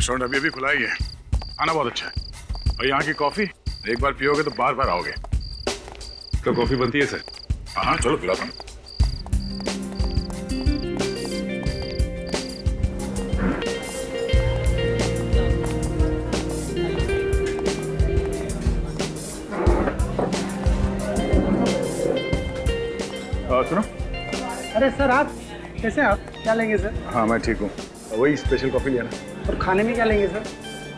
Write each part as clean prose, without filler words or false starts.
Restaurant अभी अभी खुला ही है, खाना बहुत अच्छा है और यहाँ की कॉफी एक बार पियोगे तो बार बार आओगे। तो कॉफी बनती है सर? हाँ चलो पिलाता हूँ। सुनो। अरे सर आप कैसे हैं? आप क्या लेंगे सर? हाँ मैं ठीक हूँ, वही स्पेशल कॉफी लिया ना। और खाने में क्या लेंगे सर?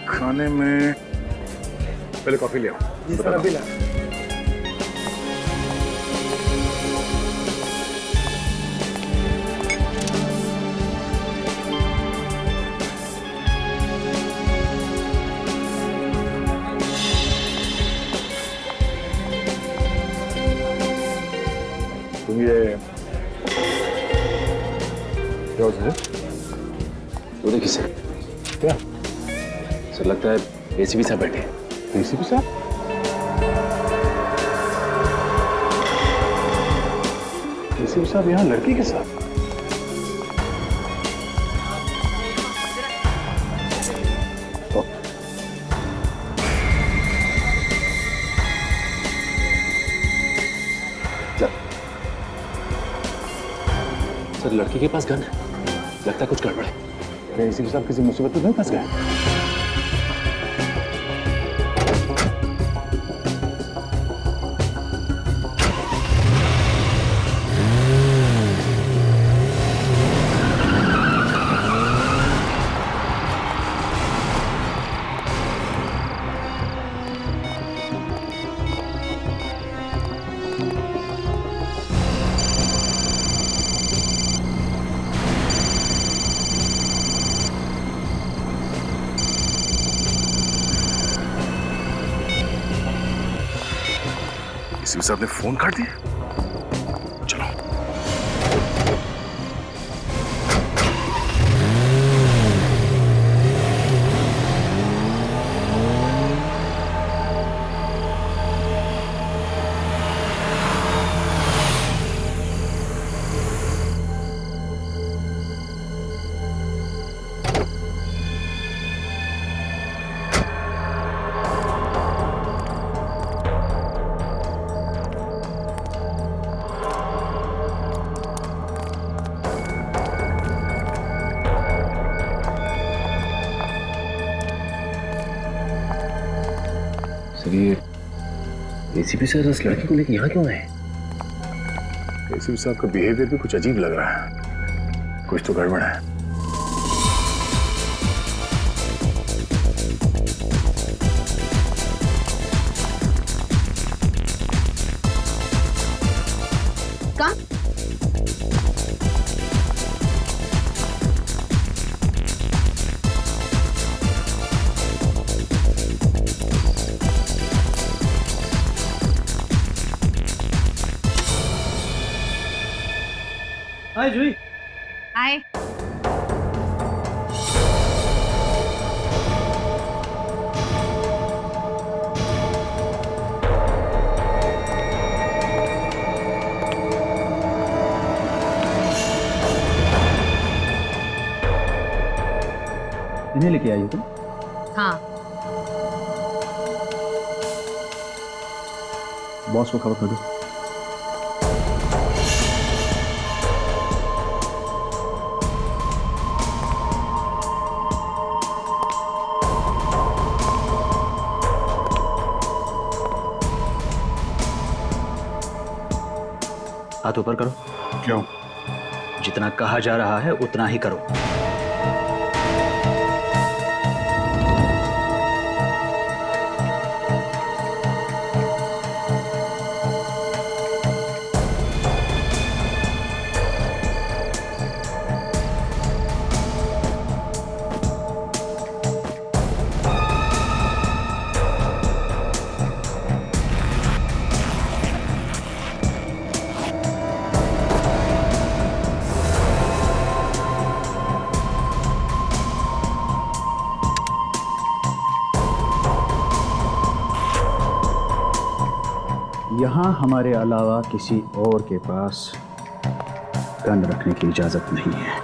खाने में पहले कॉफी ले आओ। जी सर अभी ला। तुम ये क्या हो सर? वो देखिए सर, क्या सर लगता है एसीपी साहब बैठे हैं। एसीपी साहब? एसीपी साहब यहाँ लड़की के साथ? सर लड़की के पास गन है, लगता है कुछ गड़बड़ है। एसीपी साहब किसी मुसीबत में नहीं फंस गए? एसीपी साहब ने फोन काट दिया। चलो सर ये एसीपी सर इस लड़की को लेकर यहाँ क्यों आए? एसीपी साहब का बिहेवियर भी कुछ अजीब लग रहा है, कुछ तो गड़बड़ है। कम हाय जूही। हाय। इन्हें लेके आई हो तुम? हाँ बॉस को खबर कर दो। हाथ ऊपर करो। क्यों? जितना कहा जा रहा है उतना ही करो। यहाँ हमारे अलावा किसी और के पास गन रखने की इजाजत नहीं है।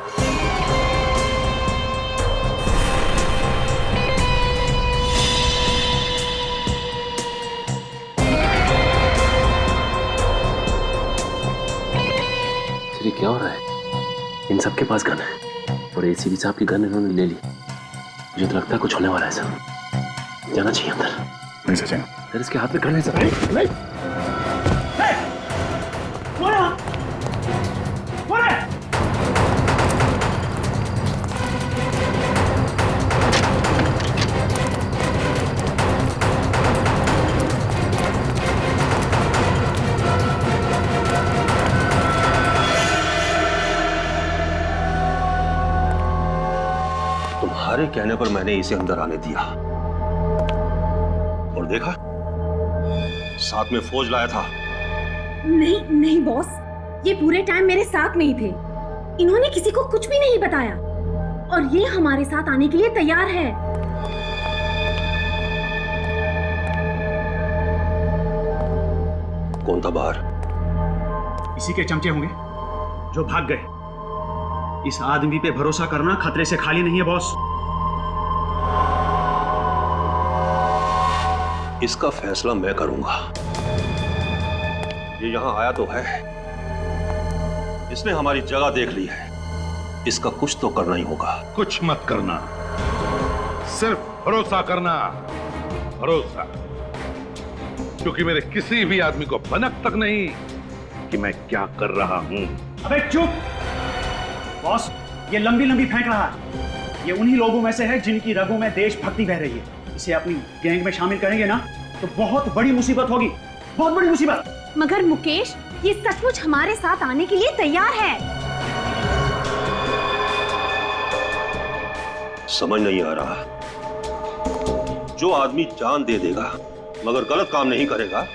क्या हो रहा है? इन सबके पास गन है और एसीपी साहब की गन इन्होंने ले ली। मुझे तो लगता है कुछ होने वाला है सर। जाना चाहिए अंदर। नहीं सचिन, सर इसके हाथ में गन है सर। तुम्हारे कहने पर मैंने इसे अंदर आने दिया और देखा साथ में फौज लाया था। नहीं नहीं बॉस, ये पूरे टाइम मेरे साथ में ही थे। इन्होंने किसी को कुछ भी नहीं बताया और ये हमारे साथ आने के लिए तैयार है। कौन था बाहर? इसी के चमचे होंगे जो भाग गए। इस आदमी पे भरोसा करना खतरे से खाली नहीं है बॉस। इसका फैसला मैं करूंगा। ये यहां आया तो है, इसने हमारी जगह देख ली है, इसका कुछ तो करना ही होगा। कुछ मत करना, सिर्फ भरोसा करना, भरोसा। क्योंकि मेरे किसी भी आदमी को भनक तक नहीं कि मैं क्या कर रहा हूं। अबे चुप बॉस, ये लंबी लंबी फेंक रहा है। ये उन्हीं लोगों में से है जिनकी रगों में देशभक्ति बह रही है। इसे अपनी गैंग में शामिल करेंगे ना तो बहुत बड़ी मुसीबत होगी, बहुत बड़ी मुसीबत। मगर मुकेश, ये सचमुच हमारे साथ आने के लिए तैयार है। समझ नहीं आ रहा, जो आदमी जान दे देगा मगर गलत काम नहीं करेगा,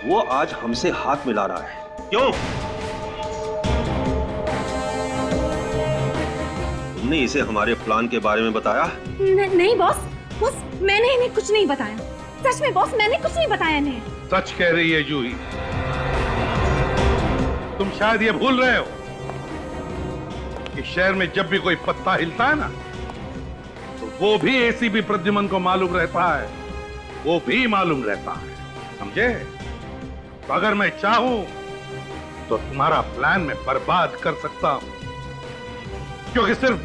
वो आज हमसे हाथ मिला रहा है। क्यों? तुमने इसे हमारे प्लान के बारे में बताया? नहीं बॉस, मैंने इन्हें कुछ नहीं बताया। सच में बॉस, मैंने कुछ नहीं बताया इन्हें। सच कह रही है जूही। तुम शायद ये भूल रहे हो कि शहर में जब भी कोई पत्ता हिलता है ना, तो वो भी एसीपी प्रद्युमन को मालूम रहता है, वो भी मालूम रहता है, समझे? तो अगर मैं चाहूं तो तुम्हारा प्लान मैं बर्बाद कर सकता हूं, क्योंकि सिर्फ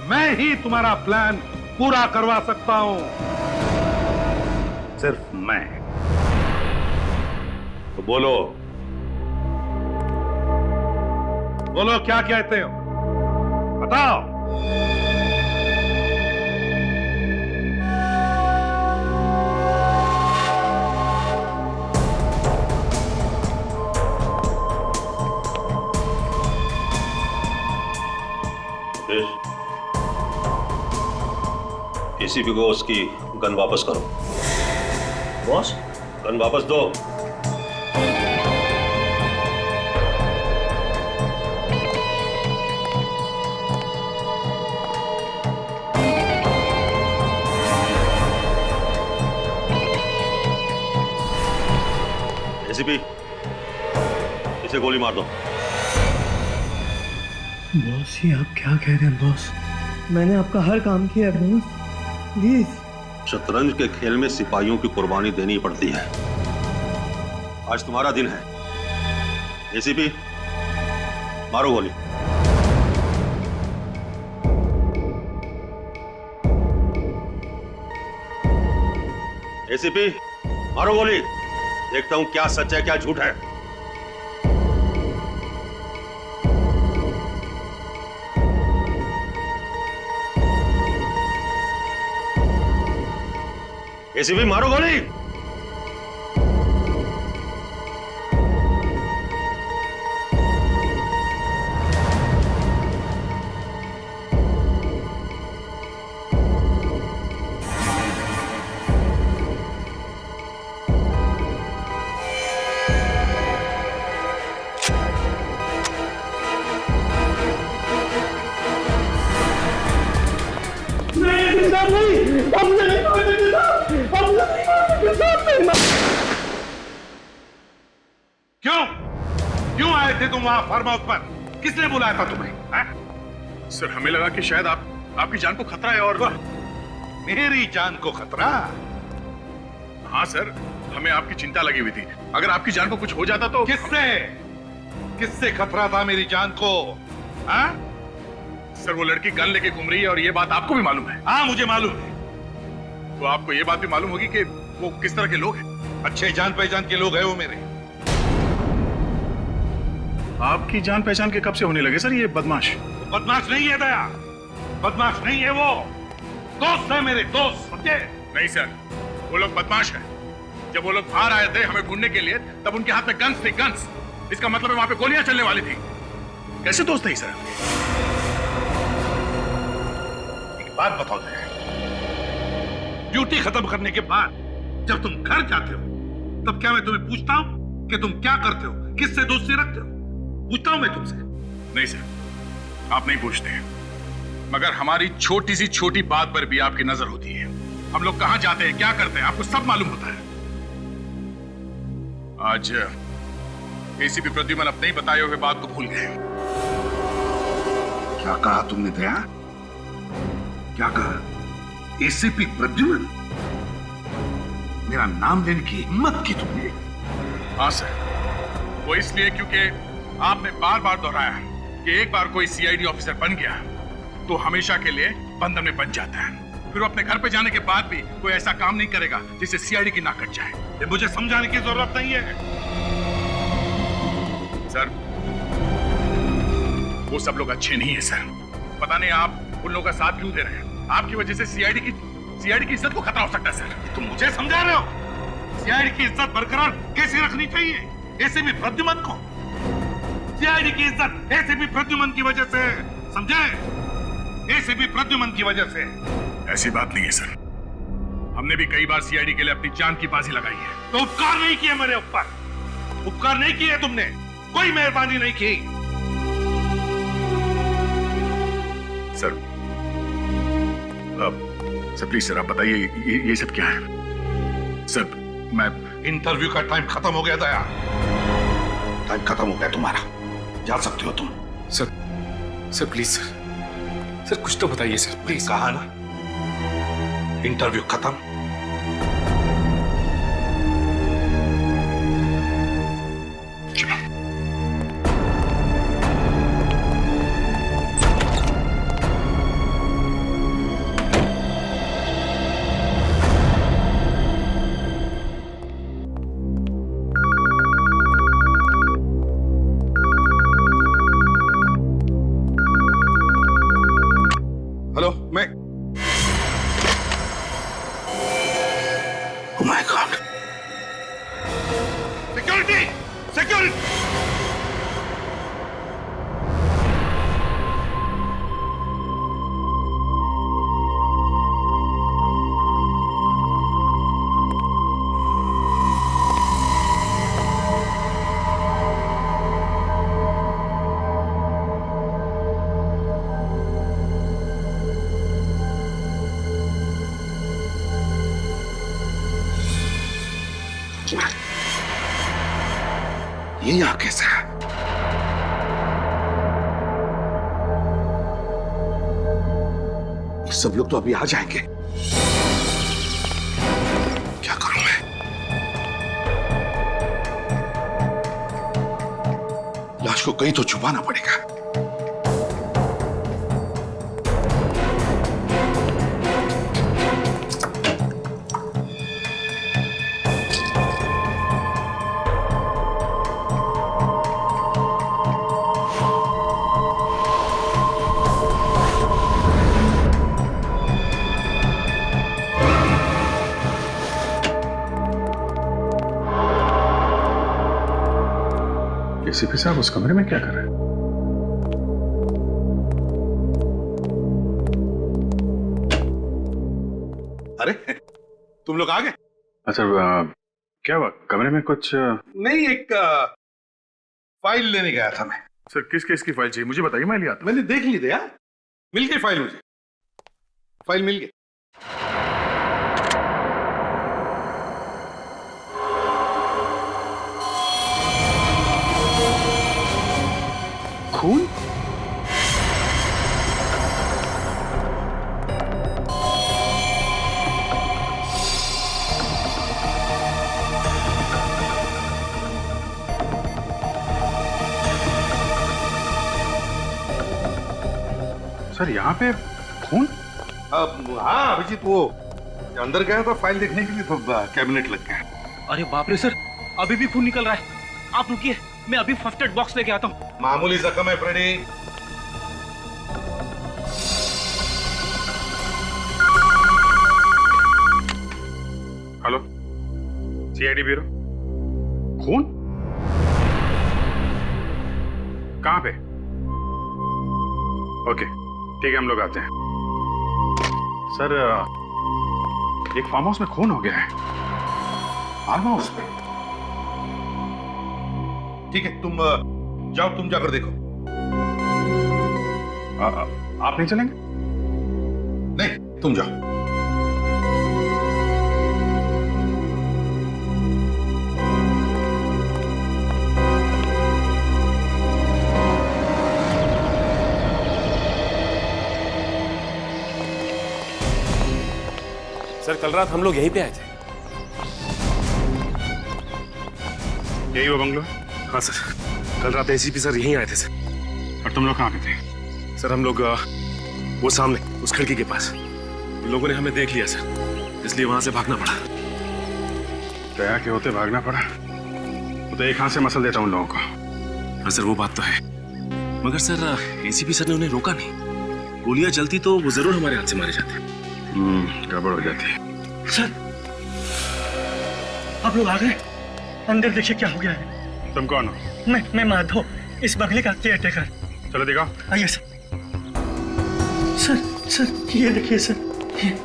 मैं ही तुम्हारा प्लान पूरा करवा सकता हूं। सिर्फ मैं। तो बोलो क्या कहते हो? बताओ। एसीपी को उसकी गन वापस करो। बॉस, गन वापस दो। एसीपी, इसे गोली मार दो। बॉस, ये आप क्या कह रहे हैं बॉस? मैंने आपका हर काम किया है बॉस, प्लीज। शतरंज के खेल में सिपाहियों की कुर्बानी देनी पड़ती है। आज तुम्हारा दिन है। एसीपी, मारो गोली। एसीपी, मारो गोली। देखता हूं क्या सच है क्या झूठ है। एसीपी, मारो गोली। क्यों आए थे तुम वहां फार्म हाउस पर? किसने बुलाया था तुम्हें? सर हमें लगा कि शायद आपकी जान को खतरा है। और मेरी जान को खतरा? हाँ सर, हमें आपकी चिंता लगी हुई थी। अगर आपकी जान को कुछ हो जाता तो। किससे? किससे खतरा था मेरी जान को? हाँ? सर वो लड़की गन लेके घूम रही है और ये बात आपको भी मालूम है? हाँ मुझे मालूम है। तो आपको ये बात भी मालूम होगी कि वो किस तरह के लोग हैं? अच्छे जान पहचान के लोग हैं वो मेरे। आपकी जान पहचान के कब से होने लगे सर ये बदमाश? बदमाश नहीं है दया, बदमाश नहीं है वो, दोस्त है मेरे, दोस्त, समझे? नहीं सर, वो लोग बदमाश हैं। जब वो लोग बाहर आए थे हमें ढूंढने के लिए, तब उनके हाथ में गन्स थी, गन्स। इसका मतलब है वहां पे गोलियां चलने वाली थी। कैसे दोस्त है सर? एक बात बताओ दया, ड्यूटी खत्म करने के बाद जब तुम घर जाते हो, तब क्या मैं तुम्हें पूछता हूं कि तुम क्या करते हो, किससे दोस्ती रखते हो? पूछता हूं मैं तुमसे? नहीं सर, आप नहीं पूछते, मगर हमारी छोटी सी छोटी बात पर भी आपकी नजर होती है। हम लोग कहां जाते हैं, क्या करते हैं, आपको सब मालूम होता है। आज एसीपी प्रद्युमन अपने ही बताए हुए बात को भूल गए। क्या कहा तुमने दया? क्या कहा? एसीपी प्रद्युमन? मेरा नाम लेने की हिम्मत की तुमने? हाँ सर, वो इसलिए क्योंकि आपने बार बार दोहराया कि एक बार कोई सीआईडी ऑफिसर बन गया तो हमेशा के लिए बंधन में बन जाता है। फिर वो अपने घर पे जाने के बाद भी कोई ऐसा काम नहीं करेगा जिससे सीआईडी की नाक कट जाए। ये मुझे समझाने की जरूरत नहीं है। सर वो सब लोग अच्छे नहीं है सर। पता नहीं आप उन लोगों का साथ क्यों दे रहे हैं। आपकी वजह से सीआईडी की इज्जत को खतरा हो सकता है सर। तुम मुझे समझा रहे हो? सीआईडी की इज्जत बरकरार कैसे रखनी चाहिए? एसीपी प्रद्युमन को सीआईडी की इज्जत एसीपी प्रद्युमन की वजह से, समझे? एसीपी प्रद्युमन की वजह से। ऐसी बात नहीं है सर, हमने भी कई बार सीआईडी के लिए अपनी जान की बाजी लगाई है। तो उपकार नहीं किए मेरे ऊपर, उपकार नहीं किए तुमने, कोई मेहरबानी नहीं की। सर सर प्लीज सर आप बताइए ये सब क्या है? सर मैं इंटरव्यू का टाइम खत्म हो गया दया, टाइम खत्म हो गया तुम्हारा, जा सकते हो तुम। सर प्लीज सर कुछ तो बताइए सर प्लीज। कहा ना इंटरव्यू खत्म। हेलो, मैं Oh my God! Security! Security! ये यहाँ कैसा है? ये सब लोग तो अभी आ जाएंगे। क्या करूं मैं? लाश को कहीं तो छुपाना पड़ेगा। एसीपी साहब उस कमरे में क्या कर रहे हैं? अरे तुम लोग आ गए? अच्छा क्या हुआ कमरे में कुछ? नहीं, एक फाइल लेने गया था मैं। सर किस केस की फाइल चाहिए मुझे बताइए, मैं ले आता। मैंने देख ली दया, मिल गई फाइल, मुझे फाइल मिल गई। खून? सर यहाँ पे खून? अब हाँ अभिजीत, वो अंदर गया था फाइल देखने के लिए तो कैबिनेट लग गया। अरे बाप रे सर, अभी भी खून निकल रहा है। आप रुकिए, मैं अभी फर्स्ट एड बॉक्स लेके आता हूँ। मामूली जख्म है फ्रेडी। Hello, CID bureau. खून? कहाँ पे? ओके ठीक है, हम लोग आते हैं। सर एक फार्म हाउस में खून हो गया है। फार्म हाउस में? ठीक है, तुम जाओ, तुम जाकर देखो। आप नहीं चलेंगे? नहीं, तुम जाओ। सर कल रात हम लोग यहीं पे आए थे। यही वो बंगलो? हाँ सर, कल रात एसीपी सर यहीं आए थे सर। और तुम लोग कहाँ पे थे? सर हम लोग वो सामने उस खिड़की के पास। इन लोगों ने हमें देख लिया सर, इसलिए वहां से भागना पड़ा। दया के होते भागना पड़ा तो एक हाथ से मसल देता हूँ उन लोगों को। हाँ सर वो बात तो है, मगर सर एसीपी सर ने उन्हें रोका नहीं। गोलियां चलती तो वो जरूर हमारे हाथ से मारे जाते। गड़बड़ हो जाती है। सर आप लोग आ गए, अंदर देखिए क्या हो गया है। तुम कौन हो? मैं माधव, इस बंगले का केयरटेकर। चलो दिखाओ। आइए सर। सर ये देखिए सर, ये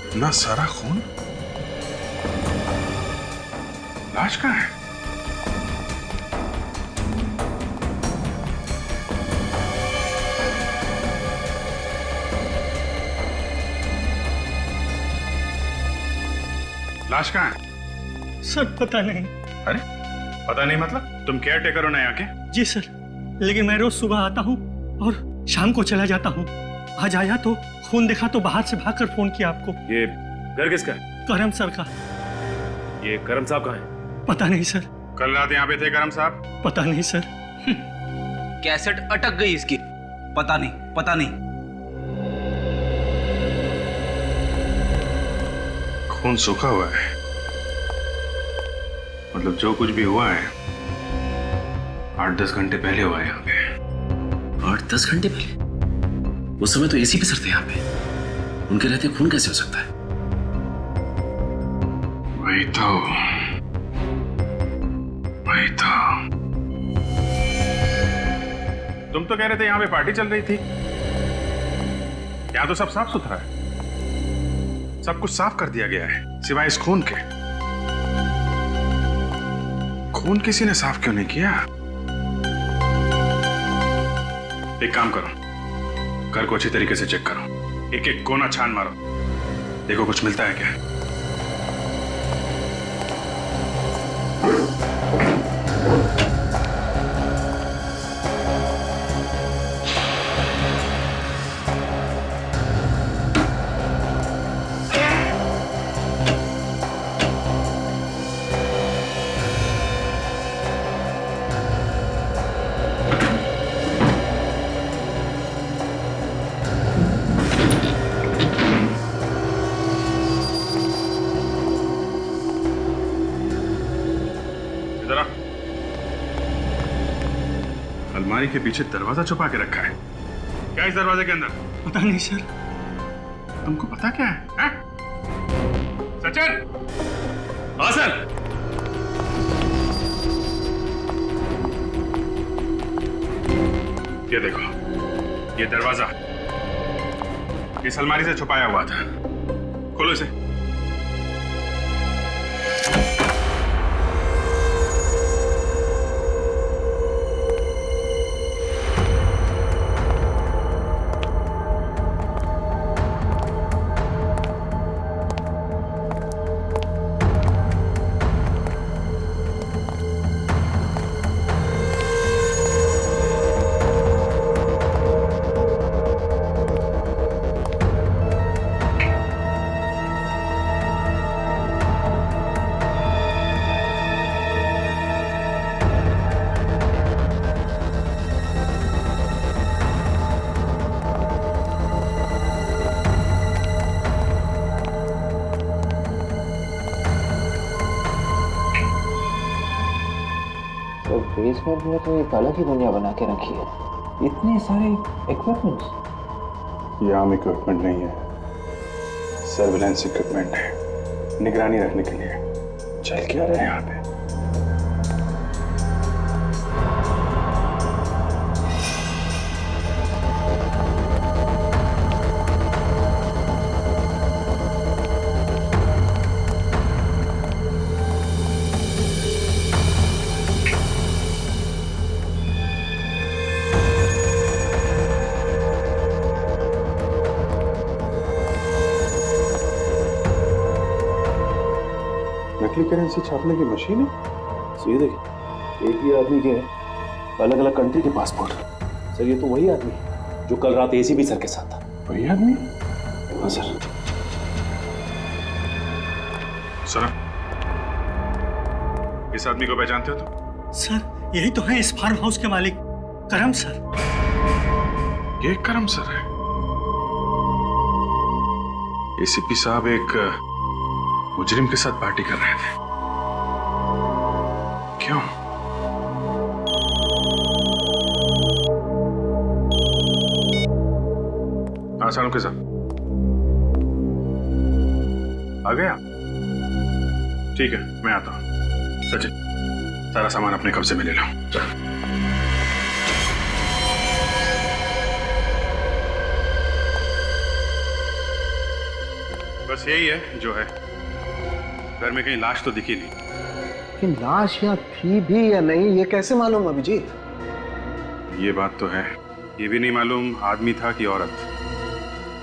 इतना सारा खून? लाश कहाँ है? लाश कहाँ है? सर पता नहीं। अरे पता नहीं मतलब? तुम केयर टेकर हो ना यहाँ के? जी सर, लेकिन मैं रोज सुबह आता हूँ और शाम को चला जाता हूँ। आज आया तो खून देखा तो बाहर से भागकर फोन किया आपको। ये घर किसका है? करम सर का। ये करम साहब कहाँ है? पता नहीं सर। कल रात यहाँ पे थे करम साहब? पता नहीं सर। कैसेट अटक गई इसकी। पता नहीं। खून सूखा हुआ है, मतलब जो कुछ भी हुआ है 8-10 घंटे पहले हुआ है यहाँ पे। 8-10 घंटे पहले? उस समय तो एसीपी सर थे यहाँ पे, उनके रहते खून कैसे हो सकता है? वही तो। तुम तो कह रहे थे यहाँ पे पार्टी चल रही थी। यहाँ तो सब साफ सुथरा है, सब कुछ साफ कर दिया गया है सिवाय इस खून के। खून किसी ने साफ क्यों नहीं किया? एक काम करो, घर को अच्छी तरीके से चेक करो, एक एक कोना छान मारो, देखो कुछ मिलता है क्या। अलमारी के पीछे दरवाजा छुपा के रखा है। क्या इस दरवाजे के अंदर? पता नहीं सर। तुमको पता क्या है? सचिन! हाँ सर। ये देखो, ये दरवाजा इस अलमारी से छुपाया हुआ था। खोलो इसे। बेसमेंट में तो एक अलग ही दुनिया बना के रखी है। इतने सारे इक्विपमेंट्स। ये आम इक्विपमेंट नहीं है, सर्विलेंस इक्विपमेंट है, निगरानी रखने के लिए। चल क्या रहे हैं यहाँ पे? नकली करेंसी छापने की मशीन है। सर ये देखिए, एक ही आदमी के अलग अलग कंट्री के पासपोर्ट। सर ये तो वही आदमी है जो कल रात एसीपी सर के साथ था। वही आदमी? हाँ सर। सर, इस आदमी को पहचानते हो तुम? सर यही तो है इस फार्म हाउस के मालिक, करम सर। ये करम सर है। एसीपी साहब एक मुजरिम के साथ पार्टी कर रहे थे। क्यों? आसानों के साथ आ गया? ठीक है, मैं आता हूं। सचिन, सारा सामान अपने कब्जे में ले लो। चल। बस यही है जो है। घर में कहीं लाश तो दिखी नहीं। कि लाश यहाँ थी भी या नहीं ये कैसे मालूम अभिजीत? ये बात तो है, ये भी नहीं मालूम आदमी था कि औरत,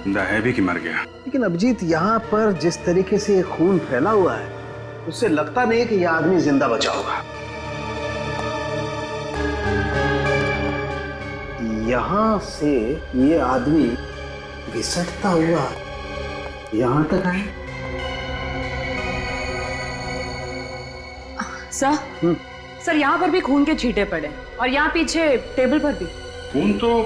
जिंदा है भी कि मर गया। लेकिन अभिजीत यहाँ पर जिस तरीके से ये खून फैला हुआ है उससे लगता नहीं कि यह आदमी जिंदा बचा होगा। यहाँ से ये आदमी घिसटता हुआ यहाँ तक आया। सर यहाँ पर भी खून के छींटे पड़े और यहाँ पीछे टेबल पर भी। खून तो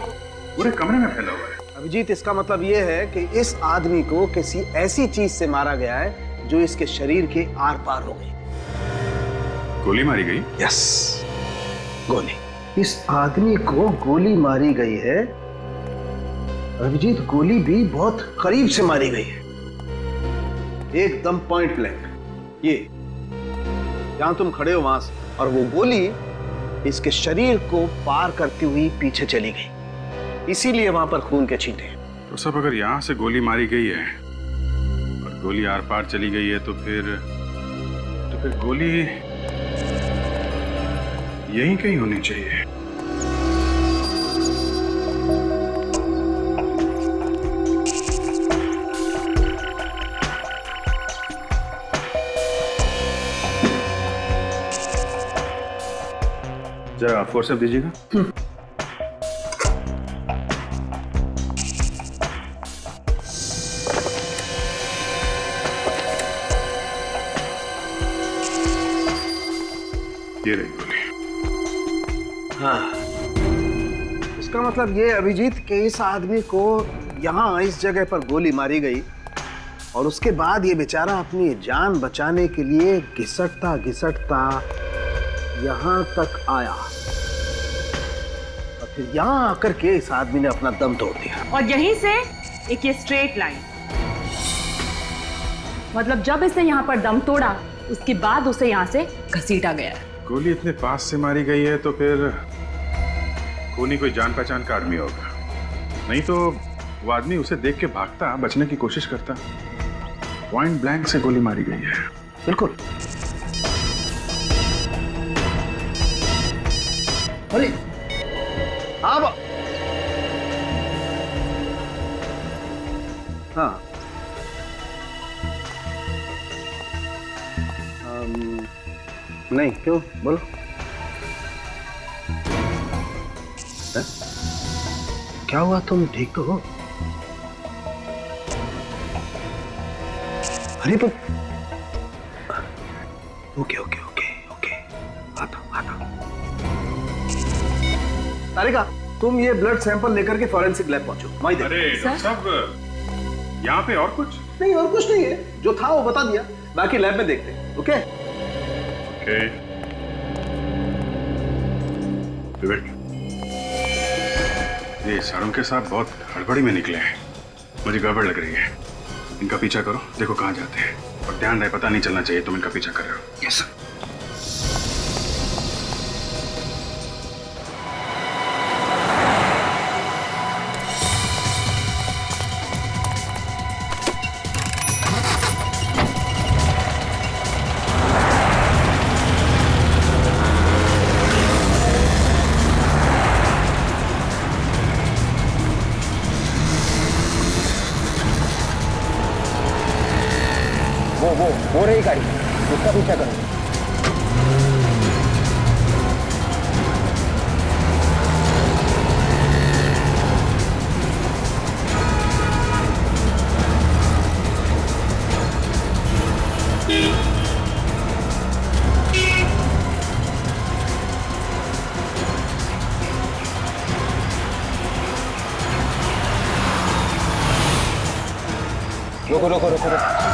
पूरे कमरे में फैला हुआ है। अभिजीत, इसका मतलब ये है कि इस आदमी को किसी ऐसी चीज से मारा गया है जो इसके शरीर के आर पार हो गई। गोली मारी गई? यस, गोली। इस आदमी को गोली मारी गई है अभिजीत। गोली भी बहुत करीब से मारी गई है, एकदम पॉइंट ब्लैंक। ये जहां तुम खड़े हो वहां से, और वो गोली इसके शरीर को पार करती हुई पीछे चली गई, इसीलिए वहां पर खून के छींटे। तो सब अगर यहां से गोली मारी गई है और गोली आर पार चली गई है तो फिर गोली यहीं कहीं होनी चाहिए। जरा फोर्स अप दीजिएगा। ये रही गोली। हाँ, इसका मतलब ये अभिजीत कि इस आदमी को यहाँ इस जगह पर गोली मारी गई और उसके बाद ये बेचारा अपनी जान बचाने के लिए घिसटता घिसटता यहाँ तक आया और फिर यहाँ आकर के इस आदमी ने अपना दम तोड़ दिया। और यहीं से एक ये स्ट्रेट लाइन, मतलब जब इसने यहाँ पर दम तोड़ा उसके बाद उसे यहाँ से घसीटा गया। गोली इतने पास से मारी गई है तो फिर खूनी कोई जान पहचान का आदमी होगा, नहीं तो वो आदमी उसे देख के भागता, बचने की कोशिश करता। पॉइंट ब्लैंक से गोली मारी गई है। बिल्कुल। अरे हाँ हाँ, नहीं क्यों, बोलो। क्या हुआ, तुम ठीक तो हो? अरे पर ओके ओके ओके ओके, आता आता। तारिका, तुम ये ब्लड सैंपल लेकर के फॉरेंसिक लैब पहुंचो। अरे सब यहाँ पे और कुछ नहीं, और कुछ नहीं है, जो था वो बता दिया, बाकी लैब में देखते हैं। Okay okay. विवेक, ये सारों के साथ बहुत हड़बड़ी में निकले हैं। मुझे गड़बड़ लग रही है। इनका पीछा करो, देखो कहाँ जाते हैं, और ध्यान रहे पता नहीं चलना चाहिए तुम इनका पीछा कर रहे हो। Yes sir. वो रही गाड़ी, उसका पीछा करो। रुको रुको रुको रुको।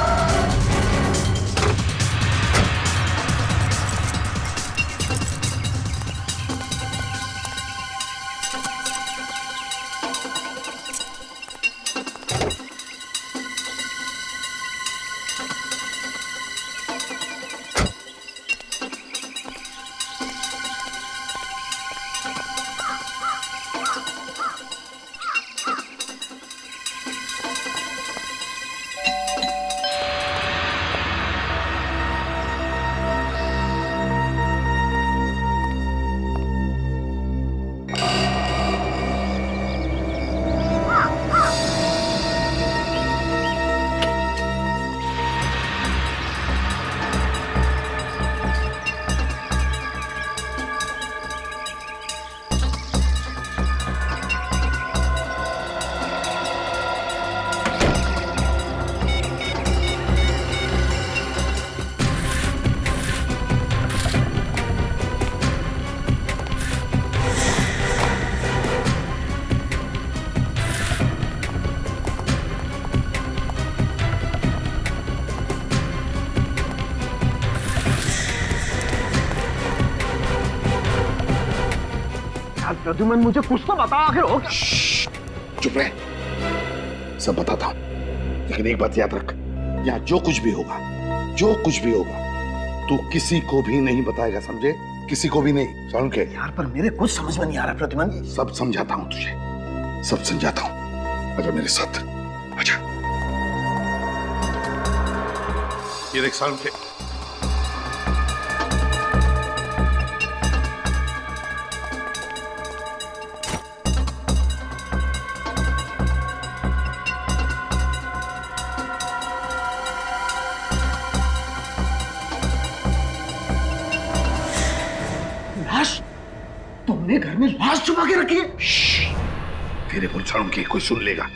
प्रद्युमन, मुझे कुछ तो बता आखिर हो। चुप रहे, सब बताता हूं, लेकिन एक बात याद रख, यहाँ जो कुछ भी होगा, जो कुछ भी होगा, तू किसी को भी नहीं बताएगा, समझे? किसी को भी नहीं। सुन के यार, पर मेरे कुछ समझ में नहीं आ रहा प्रद्युमन। सब समझाता हूं तुझे, सब समझाता हूं। आजा मेरे साथ, आजा। ये देख सारुण के, तुमने घर में लाश छुपा के रखी है? तेरे बोल की कोई सुन लेगा।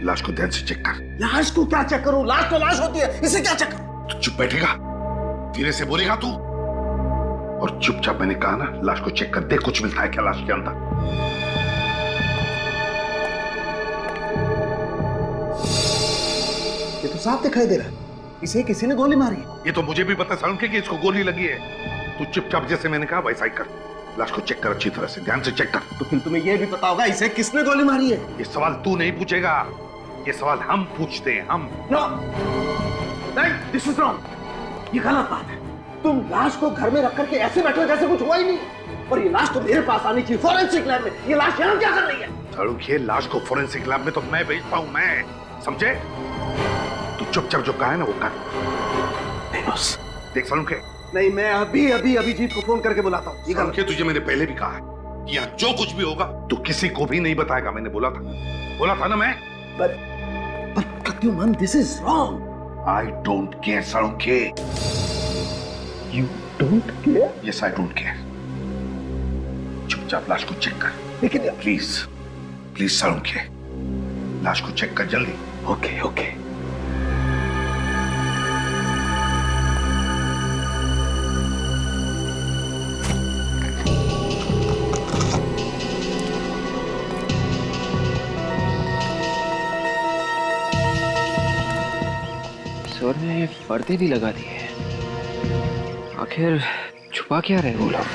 लाश को ध्यान से चेक कर। लाश को क्या चेक करूं? लाश तो लाश होती है, इसे क्या चेक करूं? तू चुप बैठेगा, धीरे से बोलेगा तू, और चुपचाप मैंने कहा ना, लाश को चेक कर, देख कुछ मिलता है क्या लाश के अंदर। ये तो साफ दिखाई दे रहा है, इसे किसी ने गोली मारी है। ये तो मुझे भी पता है कि इसको गोली लगी है। तू चुपचाप जैसे मैंने कहा वैसा ही कर, लाश को चेक कर, अच्छी तरह से ध्यान से चेक कर। तो फिर तुम्हें यह भी पता होगा इसे किसने गोली मारी है? ये सवाल तू नहीं पूछेगा, ये सवाल हम पूछते हैं, हम। नो, नहीं, दिस इज रॉन्ग। ये गलत बात है। तुम लाश को घर में रख करके ऐसे बैठे जैसे कुछ हुआ ही नहीं, और ये लाश तो मेरे पास आनी चाहिए, फॉरेंसिक लैब में। ये लाश यहाँ क्या कर रही है? ये लाश को फॉरेंसिक लैब में तो मैं भेजता हूँ, मैं, समझे? तू चुपचाप जो कहा है ना वो कर। नहीं बस, देख सारुण के, नहीं, मैं अभी अभी अभिजीत को फोन करके बुलाता हूँ। तुझे मैंने पहले भी कहा है कि यहाँ जो कुछ भी होगा तू किसी को भी नहीं बताएगा, मैंने बोला था ना मैं। But Pradyuman, this is wrong. I don't care, सारुण के। You don't care? Yes, I don't care. चुपचाप लाश को चेक कर। लेकिन प्लीज सारुण के, लाश को चेक कर जल्दी। Okay okay. सर ने पर्दे भी लगा दिए, आखिर छुपा क्या रहे वो लोग?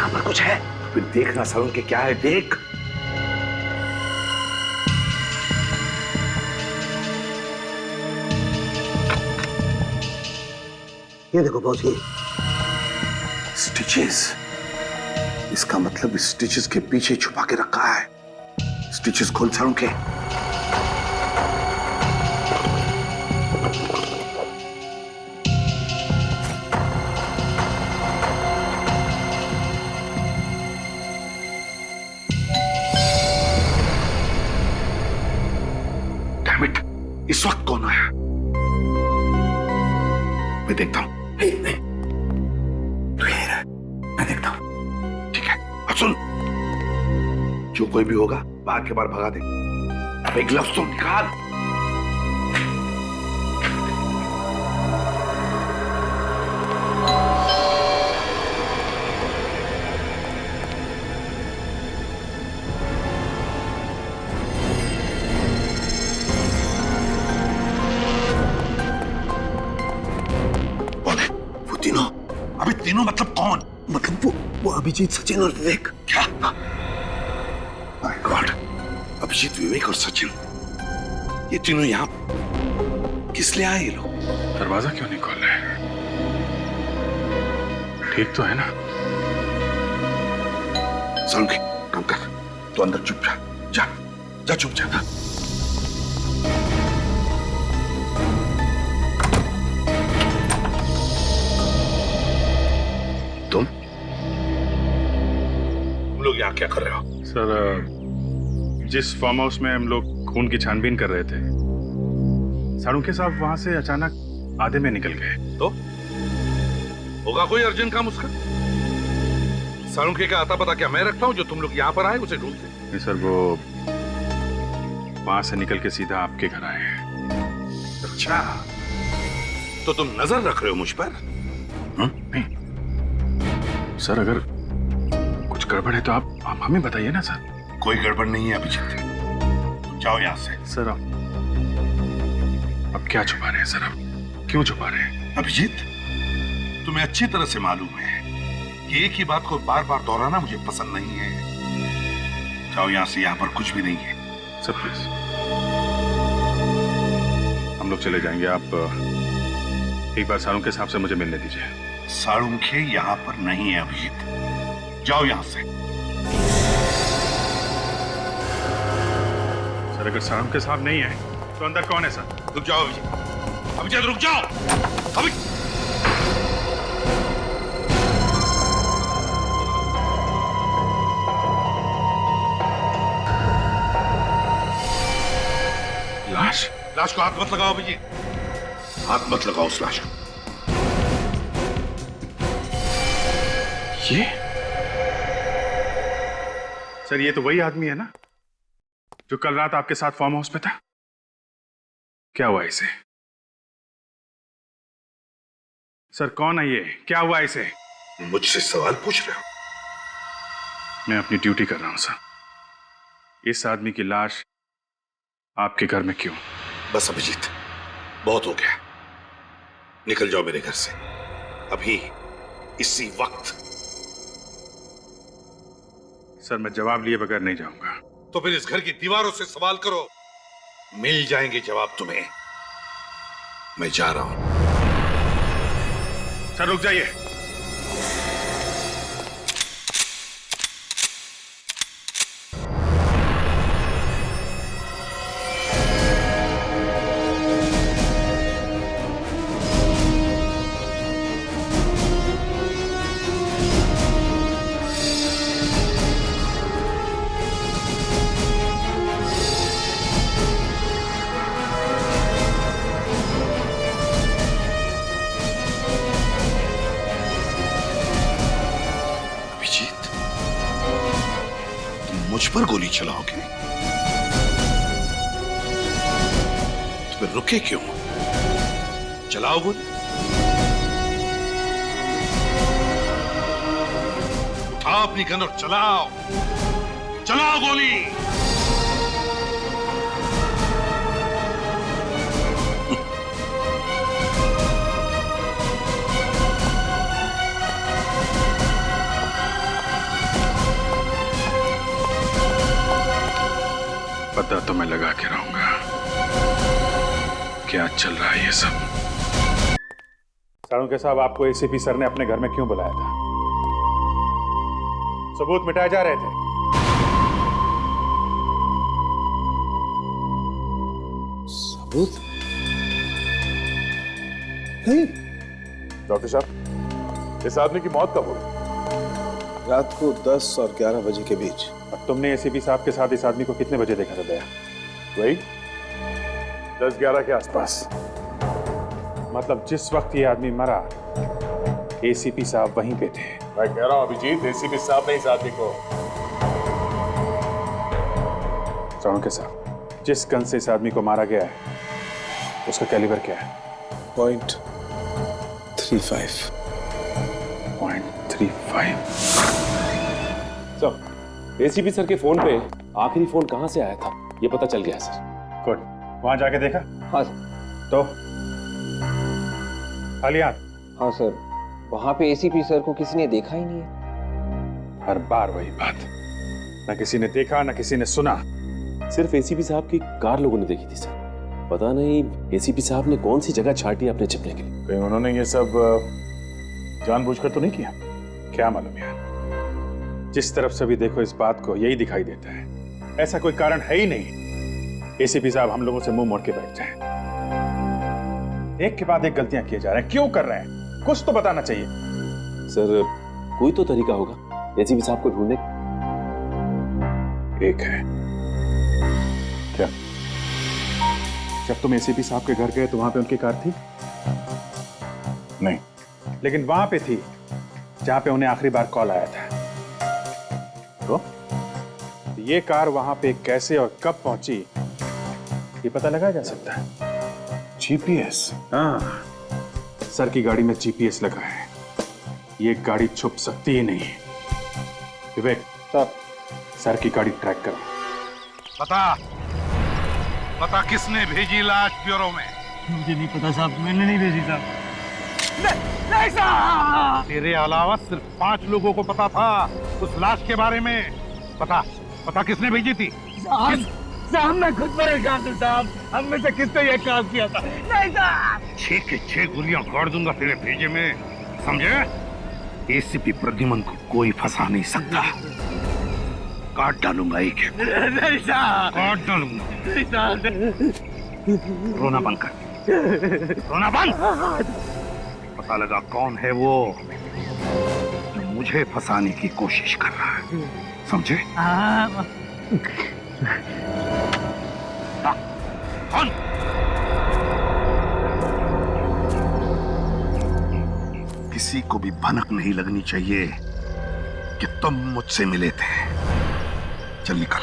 यहाँ पर कुछ है। फिर देखना सालून के क्या है, देख। ये देखो बॉस, ये स्टिचेस। इसका मतलब स्टिचेस के पीछे छुपा के रखा है। स्टिचेस खोल सालून के। इस वक्त कौन आया? मैं देखता हूं। नहीं, तू यहीं रह, मैं देखता हूं। ठीक है, अब सुन, जो कोई भी होगा बाहर के बाहर भगा दे। अब एक लफ्ज तो निकाल। तीनों मतलब कौन? मतलब वो अभिजीत, सचिन और विवेक। क्या? माय गॉड, अभिजीत, विवेक और सचिन, ये तीनों यहाँ किस लिए आए ये लोग? दरवाजा क्यों नहीं खोल रहे? ठीक तो है ना? सालून के काम कर, तो अंदर चुप जा, जा जा चुप जा। तुम लोग यहाँ क्या कर रहे हो? सर, जिस फार्म हाउस में हम लोग खून की छानबीन कर रहे थे, सालून साहब वहां से अचानक आधे में निकल गए। तो होगा कोई अर्जेंट काम उसका? सालून का आता पता क्या मैं रखता हूँ जो तुम लोग यहाँ पर आए उसे ढूंढते? नहीं सर, वो वहां से निकल के सीधा आपके घर आए हैं। अच्छा, तो तुम नजर रख रहे हो मुझ पर? नहीं सर, अगर कुछ गड़बड़ है तो आप हमें बताइए ना सर। कोई गड़बड़ नहीं है अभिजीत, तुम जाओ यहाँ से। सर अब क्या छुपा रहे हैं सर? अब क्यों छुपा रहे हैं? अभिजीत, तुम्हें अच्छी तरह से मालूम है कि एक ही बात को बार बार दोहराना मुझे पसंद नहीं है। जाओ यहाँ से, यहाँ पर कुछ भी नहीं है। सर प्लीज, हम लोग चले जाएंगे। आप एक बार सालून साहब से मुझे मिलने दीजिए। सालून यहाँ पर नहीं है अभिजीत, जाओ यहाँ से। सर, अगर सालून साहब नहीं है तो अंदर कौन है सर? रुक जाओ अभिजीत, अभिजीत रुक जाओ। लाश? लाश को हाथ मत लगाओ अभिजीत, हाथ मत लगाओ उस लाश को। ये सर, ये तो वही आदमी है ना जो कल रात आपके साथ फार्म हाउस पे था? क्या हुआ इसे? सर कौन है ये? क्या हुआ इसे? मुझसे सवाल पूछ रहे हो? मैं अपनी ड्यूटी कर रहा हूं सर। इस आदमी की लाश आपके घर में क्यों? बस अभिजीत, बहुत हो गया, निकल जाओ मेरे घर से अभी, इसी वक्त। सर, मैं जवाब लिए बगैर नहीं जाऊंगा। तो फिर इस घर की दीवारों से सवाल करो, मिल जाएंगे जवाब तुम्हें। मैं जा रहा हूं। सर रुक जाइए। मुझ पर गोली चलाओगे तो फिर रुके क्यों? चलाओ गोली, उठाओ अपनी गन और चलाओ, चलाओ गोली। पता तो मैं लगा के रहूंगा क्या चल रहा है ये सब। साळुंखे साहब, आपको एसीपी सर ने अपने घर में क्यों बुलाया था? सबूत मिटाए जा रहे थे। सबूत नहीं। डॉक्टर साहब, इस आदमी की मौत कब हुई? रात को 10 और 11 बजे के बीच। और तुमने एसीपी साहब के साथ इस आदमी को कितने बजे देखा था दया? वही 10-11 के आसपास। मतलब जिस वक्त ये आदमी मरा एसीपी साहब वहीं पे थे। मैं कह रहा हूं अभिजीत, एसीपी साहब ने इस आदमी को। साळुंखे साहब, जिस गन से इस आदमी को मारा गया है उसका कैलिबर क्या है? .35। सर, एसीपी सर के फोन पे आखिरी फोन कहां से आया था ये पता चल गया सर। गुड। वहां जाके देखा? हाँ तो खाली हाथ? हाँ सर, वहां पे एसीपी सर को किसी ने देखा ही नहीं है। हर बार वही बात, न किसी ने देखा न किसी ने सुना। सिर्फ एसीपी साहब की कार लोगों ने देखी थी सर। पता नहीं एसीपी साहब ने कौन सी जगह छाटी अपने छिपने के लिए। कहीं उन्होंने ये सब जानबूझकर तो नहीं किया? क्या मालूम यार, जिस तरफ से भी देखो इस बात को यही दिखाई देता है। ऐसा कोई कारण है ही नहीं एसीपी साहब हम लोगों से मुंह मोड़ के बैठ जाएं। एक के बाद एक गलतियां किए जा रहे हैं। क्यों कर रहे हैं? कुछ तो बताना चाहिए। सर, कोई तो तरीका होगा एसीपी साहब को ढूंढने का। एक है। क्या? जब तुम एसीपी साहब के घर गए तो वहां पे उनकी कार थी? नहीं, लेकिन वहां पे थी जहां पे उन्हें आखिरी बार कॉल आया था। तो ये कार वहां पे कैसे और कब पहुंची ये पता लगाया जा सकता है। जीपीएस? हाँ, सर की गाड़ी में जीपीएस लगा है। ये गाड़ी छुप सकती ही नहीं। विवेक, सर की गाड़ी ट्रैक करो। पता किसने भेजी लाश ब्यूरो में? मुझे नहीं पता साहब, मैंने नहीं भेजी साहब। नहीं साहब! तेरे अलावा सिर्फ 5 लोगों को पता था उस लाश के बारे में। पता किसने भेजी थी? साहब मैं खुद परेशान हूँ साहब, हम में से किसने ये काम किया था? नहीं साहब! 6 के 6 गोलियां गाड़ दूंगा तेरे भेजे में, समझे? एसीपी प्रद्युमन को कोई फंसा नहीं सकता। काट डालूंगा एक। नहीं साहब! काट डालूंगा। नहीं साहब! रोना बंद कर। रोना बंद। पता लगा कौन है वो जो मुझे फंसाने की कोशिश कर रहा है, समझे? कौन? किसी को भी भनक नहीं लगनी चाहिए कि तुम मुझसे मिले थे। चल निकल।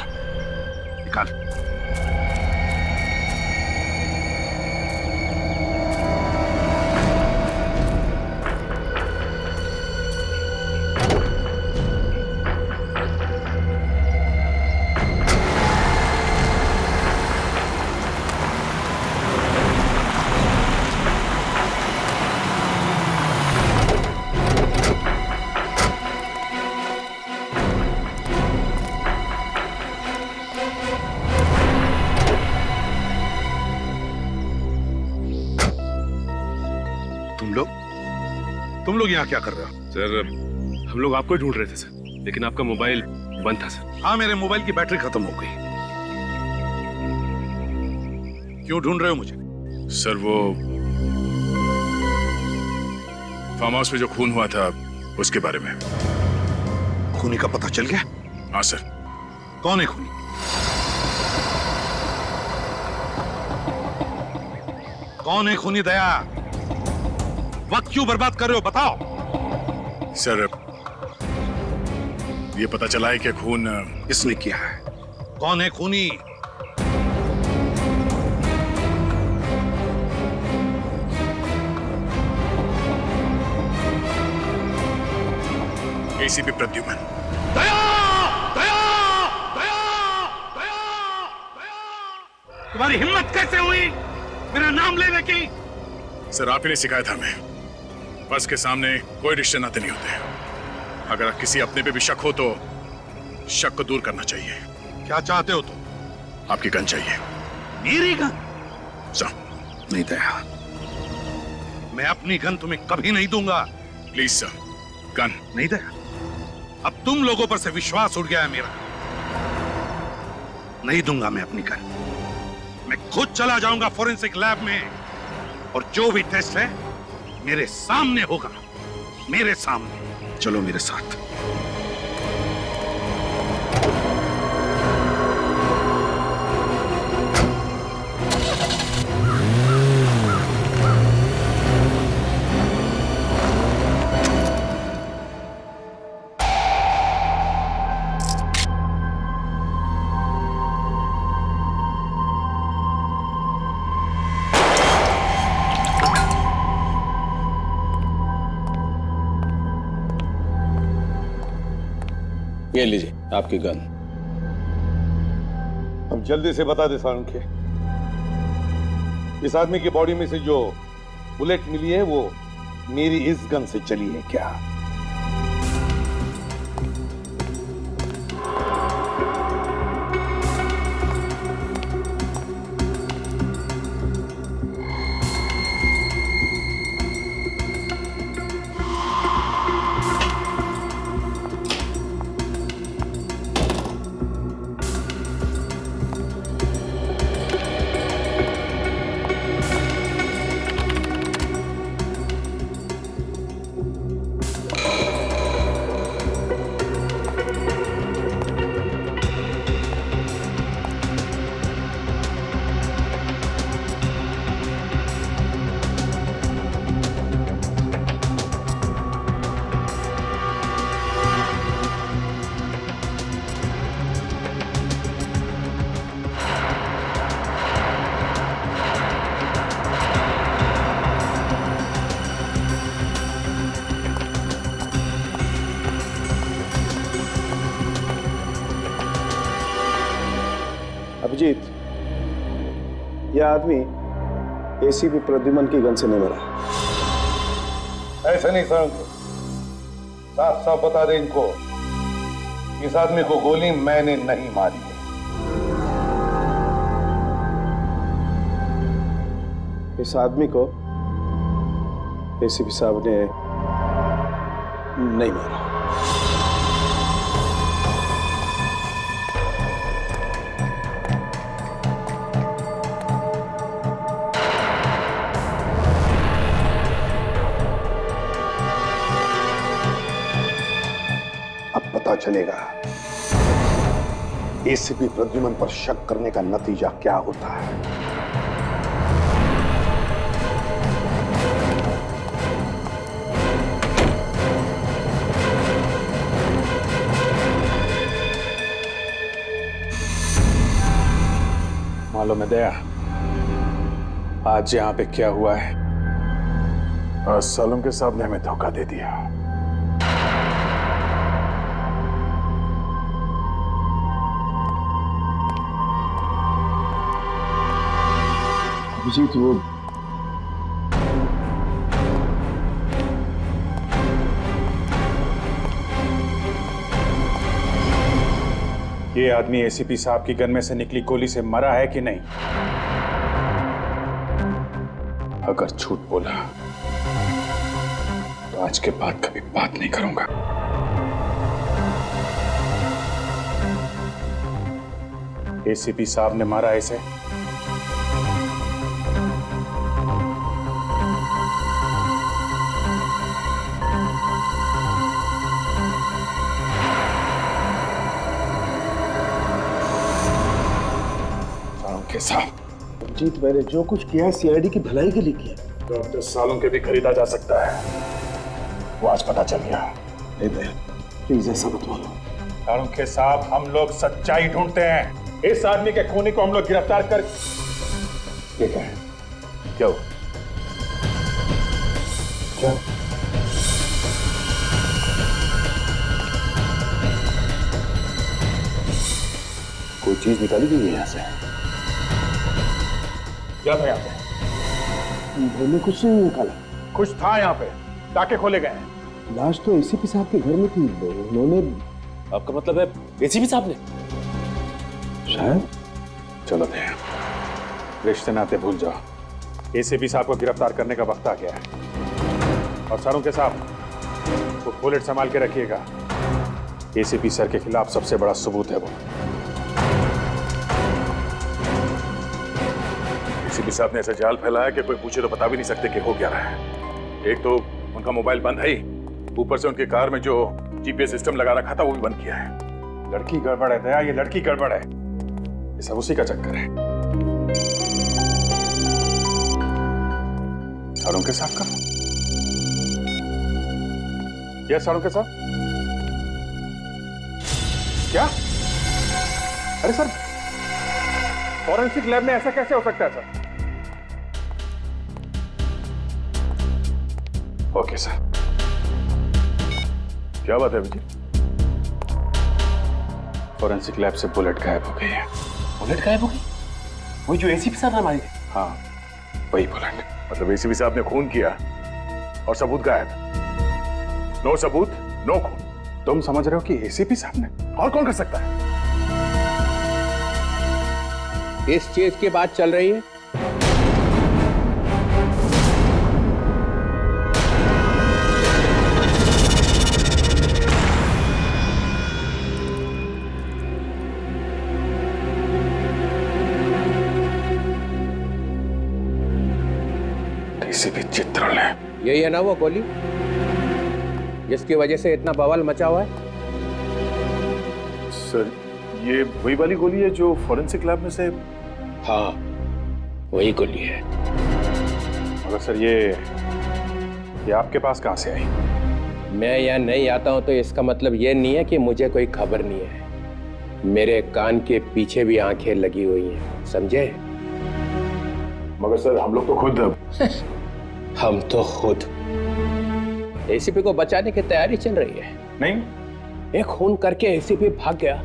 तुम लोग यहाँ क्या कर रहे हो? सर, हम लोग आपको ही ढूंढ रहे थे सर, लेकिन आपका मोबाइल बंद था सर। हाँ, मेरे मोबाइल की बैटरी खत्म हो गई। क्यों ढूंढ रहे हो मुझे? सर, वो फार्म हाउस में जो खून हुआ था उसके बारे में। खूनी का पता चल गया? हाँ सर। कौन है खूनी? कौन है खूनी? दया, वक्त क्यों बर्बाद कर रहे हो? बताओ। सर, ये पता चला है कि खून किसने किया है? कौन है खूनी? एसीपी प्रद्युमन। दया! दया! दया! दया! तुम्हारी हिम्मत कैसे हुई मेरा नाम लेने की? सर, आप ही ने सिखाया था हमें, बस के सामने कोई रिश्ते नाते नहीं होते। अगर किसी अपने पे भी शक हो तो शक को दूर करना चाहिए। क्या चाहते हो तुम? आपकी गन चाहिए। मेरी गन? सर, नहीं दया, मैं अपनी गन तुम्हें कभी नहीं दूंगा। Please sir, gun. नहीं दया, अब तुम लोगों पर से विश्वास उड़ गया है मेरा। नहीं दूंगा मैं अपनी गन। मैं खुद चला जाऊंगा फोरेंसिक लैब में, और जो भी टेस्ट है मेरे सामने होगा, मेरे सामने। चलो मेरे साथ। ये लीजिए आपकी गन। अब जल्दी से बता दे सालुंखे, इस आदमी की बॉडी में से जो बुलेट मिली है वो मेरी इस गन से चली है क्या? अभिजीत, यह आदमी एसीपी प्रद्युमन की गन से नहीं मरा। ऐसा नहीं सालुंखे, साफ साफ बता दे इनको, इस आदमी को गोली मैंने नहीं मारी है। इस आदमी को एसीपी साहब ने नहीं मारा। चलेगा एसीपी प्रद्युमन पर शक करने का नतीजा क्या होता है। मालूम है दया, आज यहाँ पे क्या हुआ है? आज सालुंखे साहब ने हमें धोखा दे दिया। अभिजीत, वो ये आदमी एसीपी साहब की गन में से निकली गोली से मरा है कि नहीं? अगर झूठ बोला तो आज के बाद कभी बात नहीं करूंगा। एसीपी साहब ने मारा इसे? साहब, जीत, मैंने जो कुछ किया है सीआईडी की भलाई के लिए किया। डॉक्टर सालुंखे भी खरीदा जा सकता है, वो आज पता चल गया। नहीं दया, प्लीज ऐसा मत बोलो। सालुंखे साहब, हम लोग सच्चाई ढूंढते हैं। इस आदमी के खूनी को हम लोग गिरफ्तार कर। ये क्या है? क्या हो? क्या? कोई चीज निकाली गई है यहाँ से? क्या था यहाँ पे? घर में कुछ नहीं निकाला। कुछ था यहाँ पे, टाके खोले गए। लाश तो एसीपी साहब के घर में थी, उन्होंने। आपका मतलब है एसीपी साहब ने? शायद। चलो दया, रिश्ते नाते भूल जाओ। एसीपी साहब को गिरफ्तार करने का वक्त आ गया है। और सरों के साहब वो बुलेट संभाल के रखिएगा। एसीपी सर के खिलाफ सबसे बड़ा सबूत है वो। एसीपी साहब ने ऐसा जाल फैलाया कि कोई पूछे तो बता भी नहीं सकते कि हो क्या रहा है। एक तो उनका मोबाइल बंद है ही, ऊपर से उनकी कार में जो जीपीएस सिस्टम लगा रखा था वो भी बंद किया है। लड़की गड़बड़ है दया, ये लड़की गड़बड़ है। ये सब उसी का चक्कर है। सारों के साहब का? यस सारों के साहब। क्या? अरे सर, फॉरेंसिक लैब में ऐसा कैसे हो सकता है सर? Okay sir. क्या बात है विजय? फॉरेंसिक लैब से बुलेट गायब हो गई है। बुलेट गायब हो गई? वही जो एसीपी साहब ने मारी? हाँ, वही बुलेट। मतलब एसीपी साहब ने खून किया और सबूत गायब। नो सबूत, नो खून। तुम समझ रहे हो कि एसीपी साहब ने? और कौन कर सकता है? इस चीज की बात चल रही है। एसीपी चित्रण है। यही है ना वो गोली जिसकी वजह से इतना बवाल मचा हुआ है? सर, ये वही वाली गोली है जो फॉरेंसिक लैब में से? हाँ, वही गोली है। मगर सर ये आपके पास कहां से आई? मैं यहाँ नहीं आता हूं तो इसका मतलब ये नहीं है कि मुझे कोई खबर नहीं है। मेरे कान के पीछे भी आंखें लगी हुई हैं, समझे? मगर सर, हम लोग तो खुद हम तो खुद एसीपी को बचाने की तैयारी चल रही है। नहीं, एक खून करके एसीपी भाग गया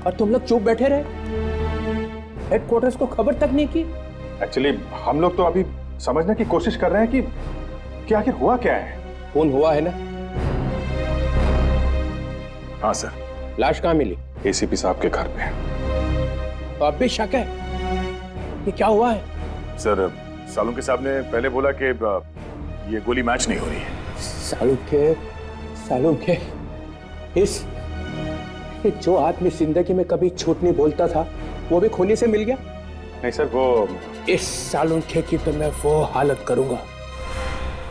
और तुम लोग चुप बैठे रहे, हेडक्वार्टर्स को खबर तक नहीं की। एक्चुअली हम लोग तो अभी समझने की कोशिश कर रहे हैं कि आखिर हुआ क्या है। खून हुआ है ना? हाँ सर। लाश कहाँ मिली? एसीपी साहब के घर पे। तो अब भी शक है कि क्या हुआ है? सर, सालुंके साहब ने पहले बोला कि ये गोली मैच नहीं हो रही है। सालुंके, इस जो आदमी जिंदगी में कभी झूठ नहीं बोलता था वो भी खूनी से मिल गया? नहीं सर, वो इस सालुंके की तो मैं वो हालत करूंगा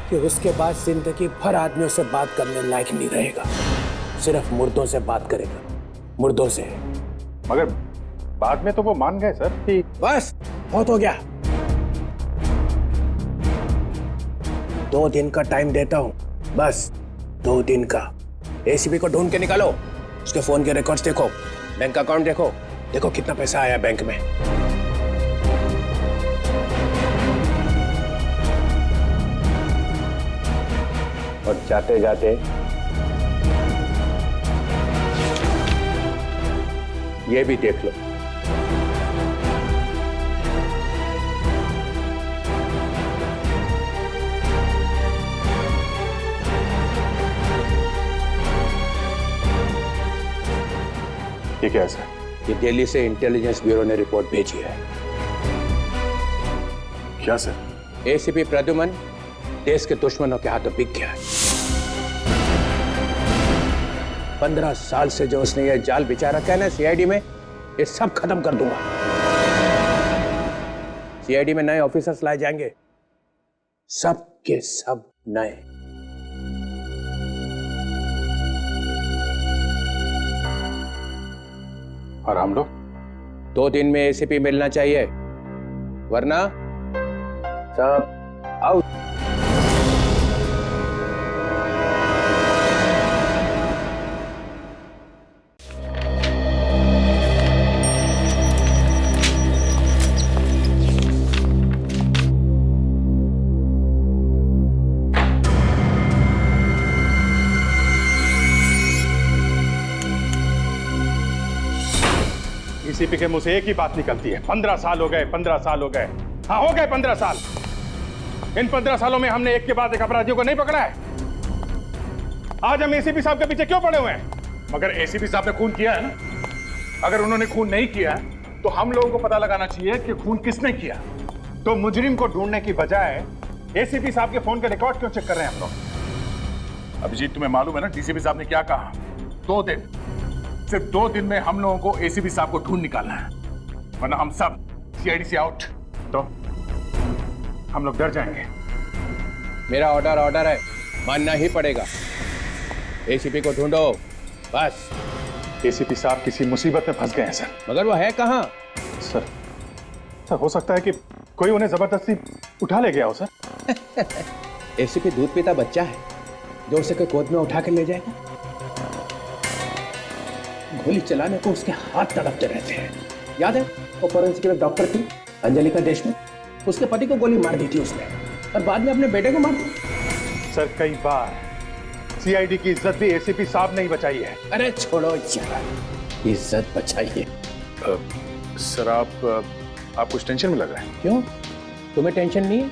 कि उसके बाद जिंदगी भर आदमियों से बात करने लायक नहीं रहेगा। सिर्फ मुर्दों से बात करेगा, मुर्दों से। मगर बाद में तो वो मान गए सर कि बस बहुत हो गया। 2 दिन का टाइम देता हूं, बस 2 दिन का। एसीपी को ढूंढ के निकालो, उसके फोन के रिकॉर्ड्स देखो, बैंक अकाउंट देखो, देखो कितना पैसा आया बैंक में। और जाते जाते ये भी देख लो। ये क्या है सर? ये दिल्ली से इंटेलिजेंस ब्यूरो ने रिपोर्ट भेजी है। क्या सर? एसीपी प्रद्युमन देश के दुश्मनों के हाथों बिक गया है। 15 साल से जो उसने ये जाल बिछा रखा है ना सीआईडी में, ये सब खत्म कर दूंगा। सीआईडी में नए ऑफिसर्स लाए जाएंगे, सब के सब नए। और हम लोग 2 दिन में एसीपी मिलना चाहिए, वरना सब आउट। एसीपी के मुंह से एक ही बात निकलती है, 15 साल हो गए, 15 साल हो गए। हाँ, हो गए 15 साल। इन 15 सालों में हमने एक के बाद एक अपराधियों को नहीं पकड़ा है। आज हम एसीपी साहब के पीछे क्यों पड़े हुए हैं? मगर एसीपी साहब ने खून किया है ना। अगर उन्होंने खून नहीं किया तो हम लोगों को पता लगाना चाहिए कि खून किसने किया। तो मुजरिम को ढूंढने की बजाय एसीपी साहब के फोन के रिकॉर्ड क्यों चेक कर रहे हैं हम लोग? अभिजीत, तुम्हें मालूम है ना डीसीपी साहब ने क्या कहा? 2 दिन, सिर्फ 2 दिन में हम लोगों को एसीपी साहब को ढूंढ निकालना है, वरना हम सब सीआईडी से आउट। तो हम लोग डर जाएंगे। मेरा ऑर्डर है, मानना ही पड़ेगा। एसीपी को ढूंढो बस। एसीपी साहब किसी मुसीबत में फंस गए हैं सर। मगर वो है कहाँ? सर हो सकता है कि कोई उन्हें जबरदस्ती उठा ले गया हो सर। एसीपी दूध पीता बच्चा है जो उसे कोई गोद में उठा के ले जाएगा? गोली चलाने को उसके हाथ तड़पते रहते हैं। याद है वो फॉरेंसिक डॉक्टर थी अंजलिका देशमुख, उसके पति को गोली मार दी थी उसने और बाद में अपने बेटे को मार दिया। सर कई बार सीआईडी की इज्जत भी एसीपी साहब ने ही बचाई है। अरे छोड़ो यार, इज्जत बचाइए। सर आप कुछ टेंशन में लग रहे हैं। क्यों, तुम्हें टेंशन नहीं है?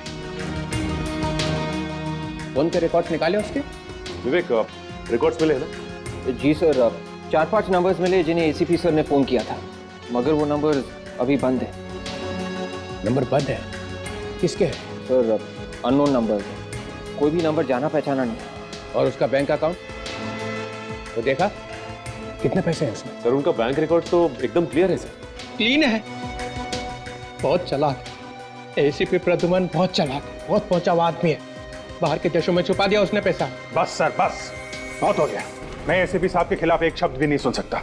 फोन के रिकॉर्ड्स निकाले उसके? विवेक, रिकॉर्ड्स मिले ना? जी सर, 4-5 नंबर्स मिले जिन्हें एसीपी सर ने फोन किया था, मगर वो नंबर अभी बंद है। नंबर बंद है? किसके है? सर अननोन नंबर, कोई भी नंबर जाना पहचाना नहीं। और उसका बैंक अकाउंट तो देखा? कितने पैसे हैं उसमें? सर उनका बैंक रिकॉर्ड तो एकदम क्लियर है सर। क्लीन है? बहुत चालाक एसीपी प्रद्युमन, बहुत चालाक, बहुत पहुंचा हुआ आदमी है। बाहर के देशों में छुपा दिया उसने पैसा। बस सर बस, बहुत हो गया। मैं एसीपी साहब के खिलाफ एक शब्द भी नहीं सुन सकता।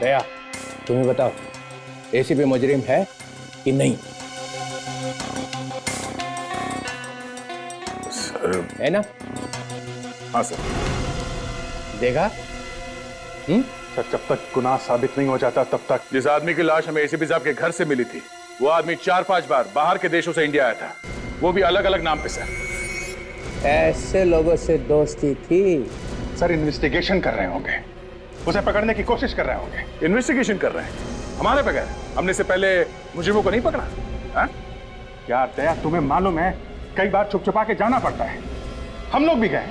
दया, तुम्हें बताओ एसीपी मुजरिम है कि नहीं? सर है ना? हाँ सर। देखा? सर जब तक गुनाह साबित नहीं हो जाता तब तक। जिस आदमी की लाश हमें एसीपी साहब के घर से मिली थी, वो आदमी 4-5 बार बाहर के देशों से इंडिया आया था, वो भी अलग अलग नाम पे सर। ऐसे लोगों से दोस्ती थी? सर इन्वेस्टिगेशन कर रहे होंगे, उसे पकड़ने की कोशिश कर रहे होंगे। इन्वेस्टिगेशन कर रहे हैं हमारे बगैर? हमने से पहले मुजरिमों को नहीं पकड़ा? हाँ? यार दया, तुम्हें मालूम है कई बार छुप छुपा के जाना पड़ता है। हम लोग भी गए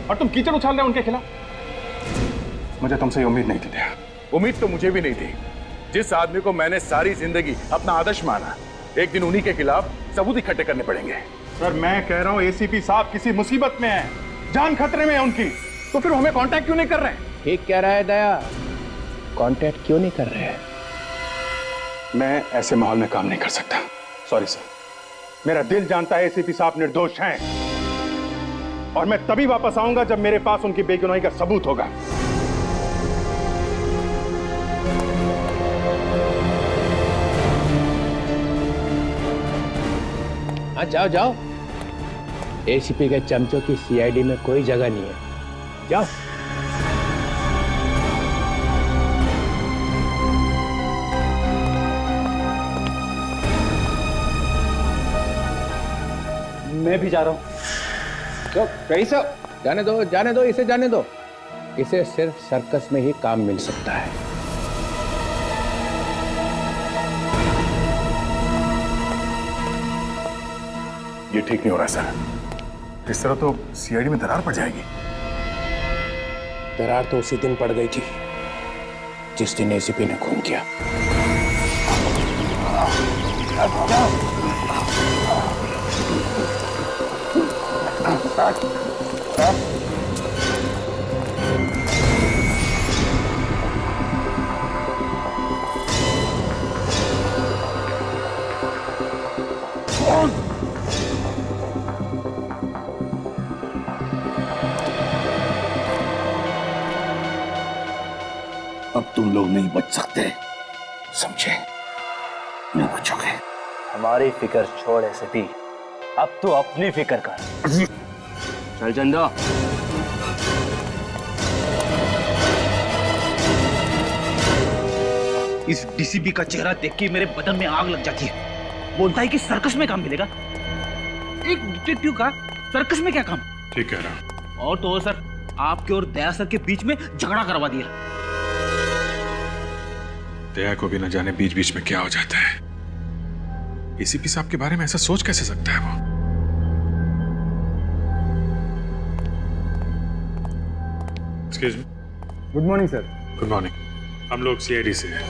और तुम कीचड़ उछाल रहे हो उनके खिलाफ। मुझे तुमसे ये उम्मीद नहीं थी दया। उम्मीद तो मुझे भी नहीं थी। जिस आदमी को मैंने सारी जिंदगी अपना आदर्श माना, एक दिन उन्हीं के खिलाफ सबूत इकट्ठे करने पड़ेंगे। सर मैं कह रहा हूँ एसीपी साहब किसी मुसीबत में है, जान खतरे में है उनकी, तो फिर हमें कांटेक्ट क्यों नहीं कर रहे हैं? ठीक कह रहा है दया, कांटेक्ट क्यों नहीं कर रहे हैं? मैं ऐसे माहौल में काम नहीं कर सकता। सॉरी सर, मेरा दिल जानता है एसीपी साहब निर्दोष हैं, और मैं तभी वापस आऊंगा जब मेरे पास उनकी बेगुनाही का सबूत होगा। हाँ जाओ जाओ, एसीपी के चमचों की सीआईडी में कोई जगह नहीं है, जाओ। मैं भी जा रहा हूं। क्यों? कहीं से? जाने दो जाने दो, इसे जाने दो। इसे सिर्फ सर्कस में ही काम मिल सकता है। ये ठीक नहीं हो रहा सर, इस तरह तो सीआईडी में दरार पड़ जाएगी। दरार तो उसी दिन पड़ गई थी जिस दिन एसीपी ने खून किया। अब तुम लोग नहीं बच सकते, समझे? नहीं बचोगे। हमारी फिक्र छोड़ ऐसे भी, अब तू अपनी फिक्र कर। चल चंदा। इस डीसीपी का चेहरा देख के मेरे बदन में आग लग जाती है। बोलता है कि सर्कस में काम मिलेगा। एक डिटेक्टिव का सर्कस में क्या काम? ठीक कह रहा। और तो और सर, आपके और दया सर के बीच में झगड़ा करवा दिया। दया को भी न जाने बीच बीच में क्या हो जाता है। एसीपी साहब के बारे में ऐसा सोच कैसे सकता है वो? Excuse me. Good morning sir. Good morning. हम लोग सीआईडी से हैं।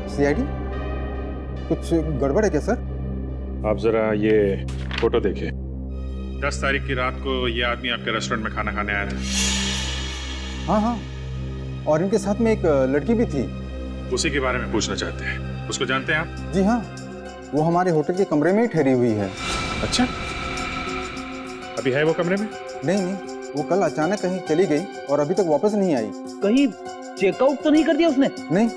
सीआईडी? कुछ गड़बड़ है क्या सर? आप जरा ये फोटो देखिए। 10 तारीख की रात को ये आदमी आपके रेस्टोरेंट में खाना खाने आया था। हाँ हाँ, और इनके साथ में एक लड़की भी थी। उसी के बारे में पूछना चाहते हैं। उसको जानते हैं आप? जी हाँ, वो हमारे होटल के कमरे में ही ठहरी हुई है। अच्छा, अभी है वो कमरे में? नहीं, वो कल अचानक कहीं चली गई और अभी तक वापस नहीं आई। कहीं चेकआउट तो नहीं कर दिया उसने? नहीं,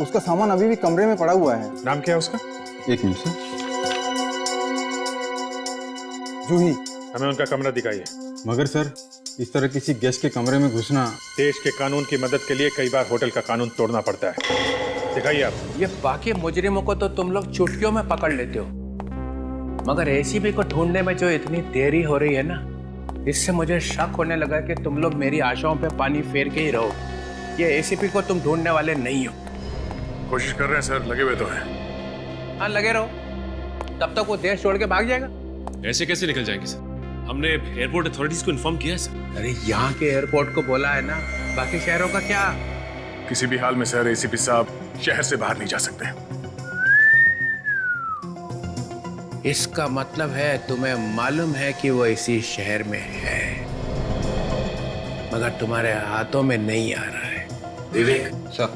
उसका सामान अभी भी कमरे में पड़ा हुआ है। नाम क्या है उसका? एक मिनट सर। जूही। हमें उनका कमरा दिखाइए। मगर सर, इस तरह किसी गेस्ट के कमरे में घुसना। देश के कानून की मदद के लिए कई बार होटल का कानून तोड़ना पड़ता है। दिखाइए आप। ये बाकी मुजरिमों को तो तुम लोग चुटकियों में पकड़ लेते हो, मगर एसीपी को ढूंढने में जो इतनी देरी हो रही है ना, इससे मुझे शक होने लगा कि तुम लोग मेरी आशाओं पे पानी फेर के ही रहो। ये एसीपी को तुम ढूंढने वाले नहीं हो। कोशिश कर रहे हैं सर, लगे हुए तो हैं। हाँ, लगे रहो, तब तक वो देश छोड़ के भाग जाएगा। ऐसे कैसे निकल जाएंगे सर? हमने एयरपोर्ट अथॉरिटीज को इन्फॉर्म किया है सर। अरे यहाँ के एयरपोर्ट को बोला है ना, बाकी शहरों का क्या? किसी भी हाल में सर एसीपी साहब शहर से बाहर नहीं जा सकते। इसका मतलब है तुम्हें मालूम है कि वो इसी शहर में है, मगर तुम्हारे हाथों में नहीं आ रहा है। विवेक सर,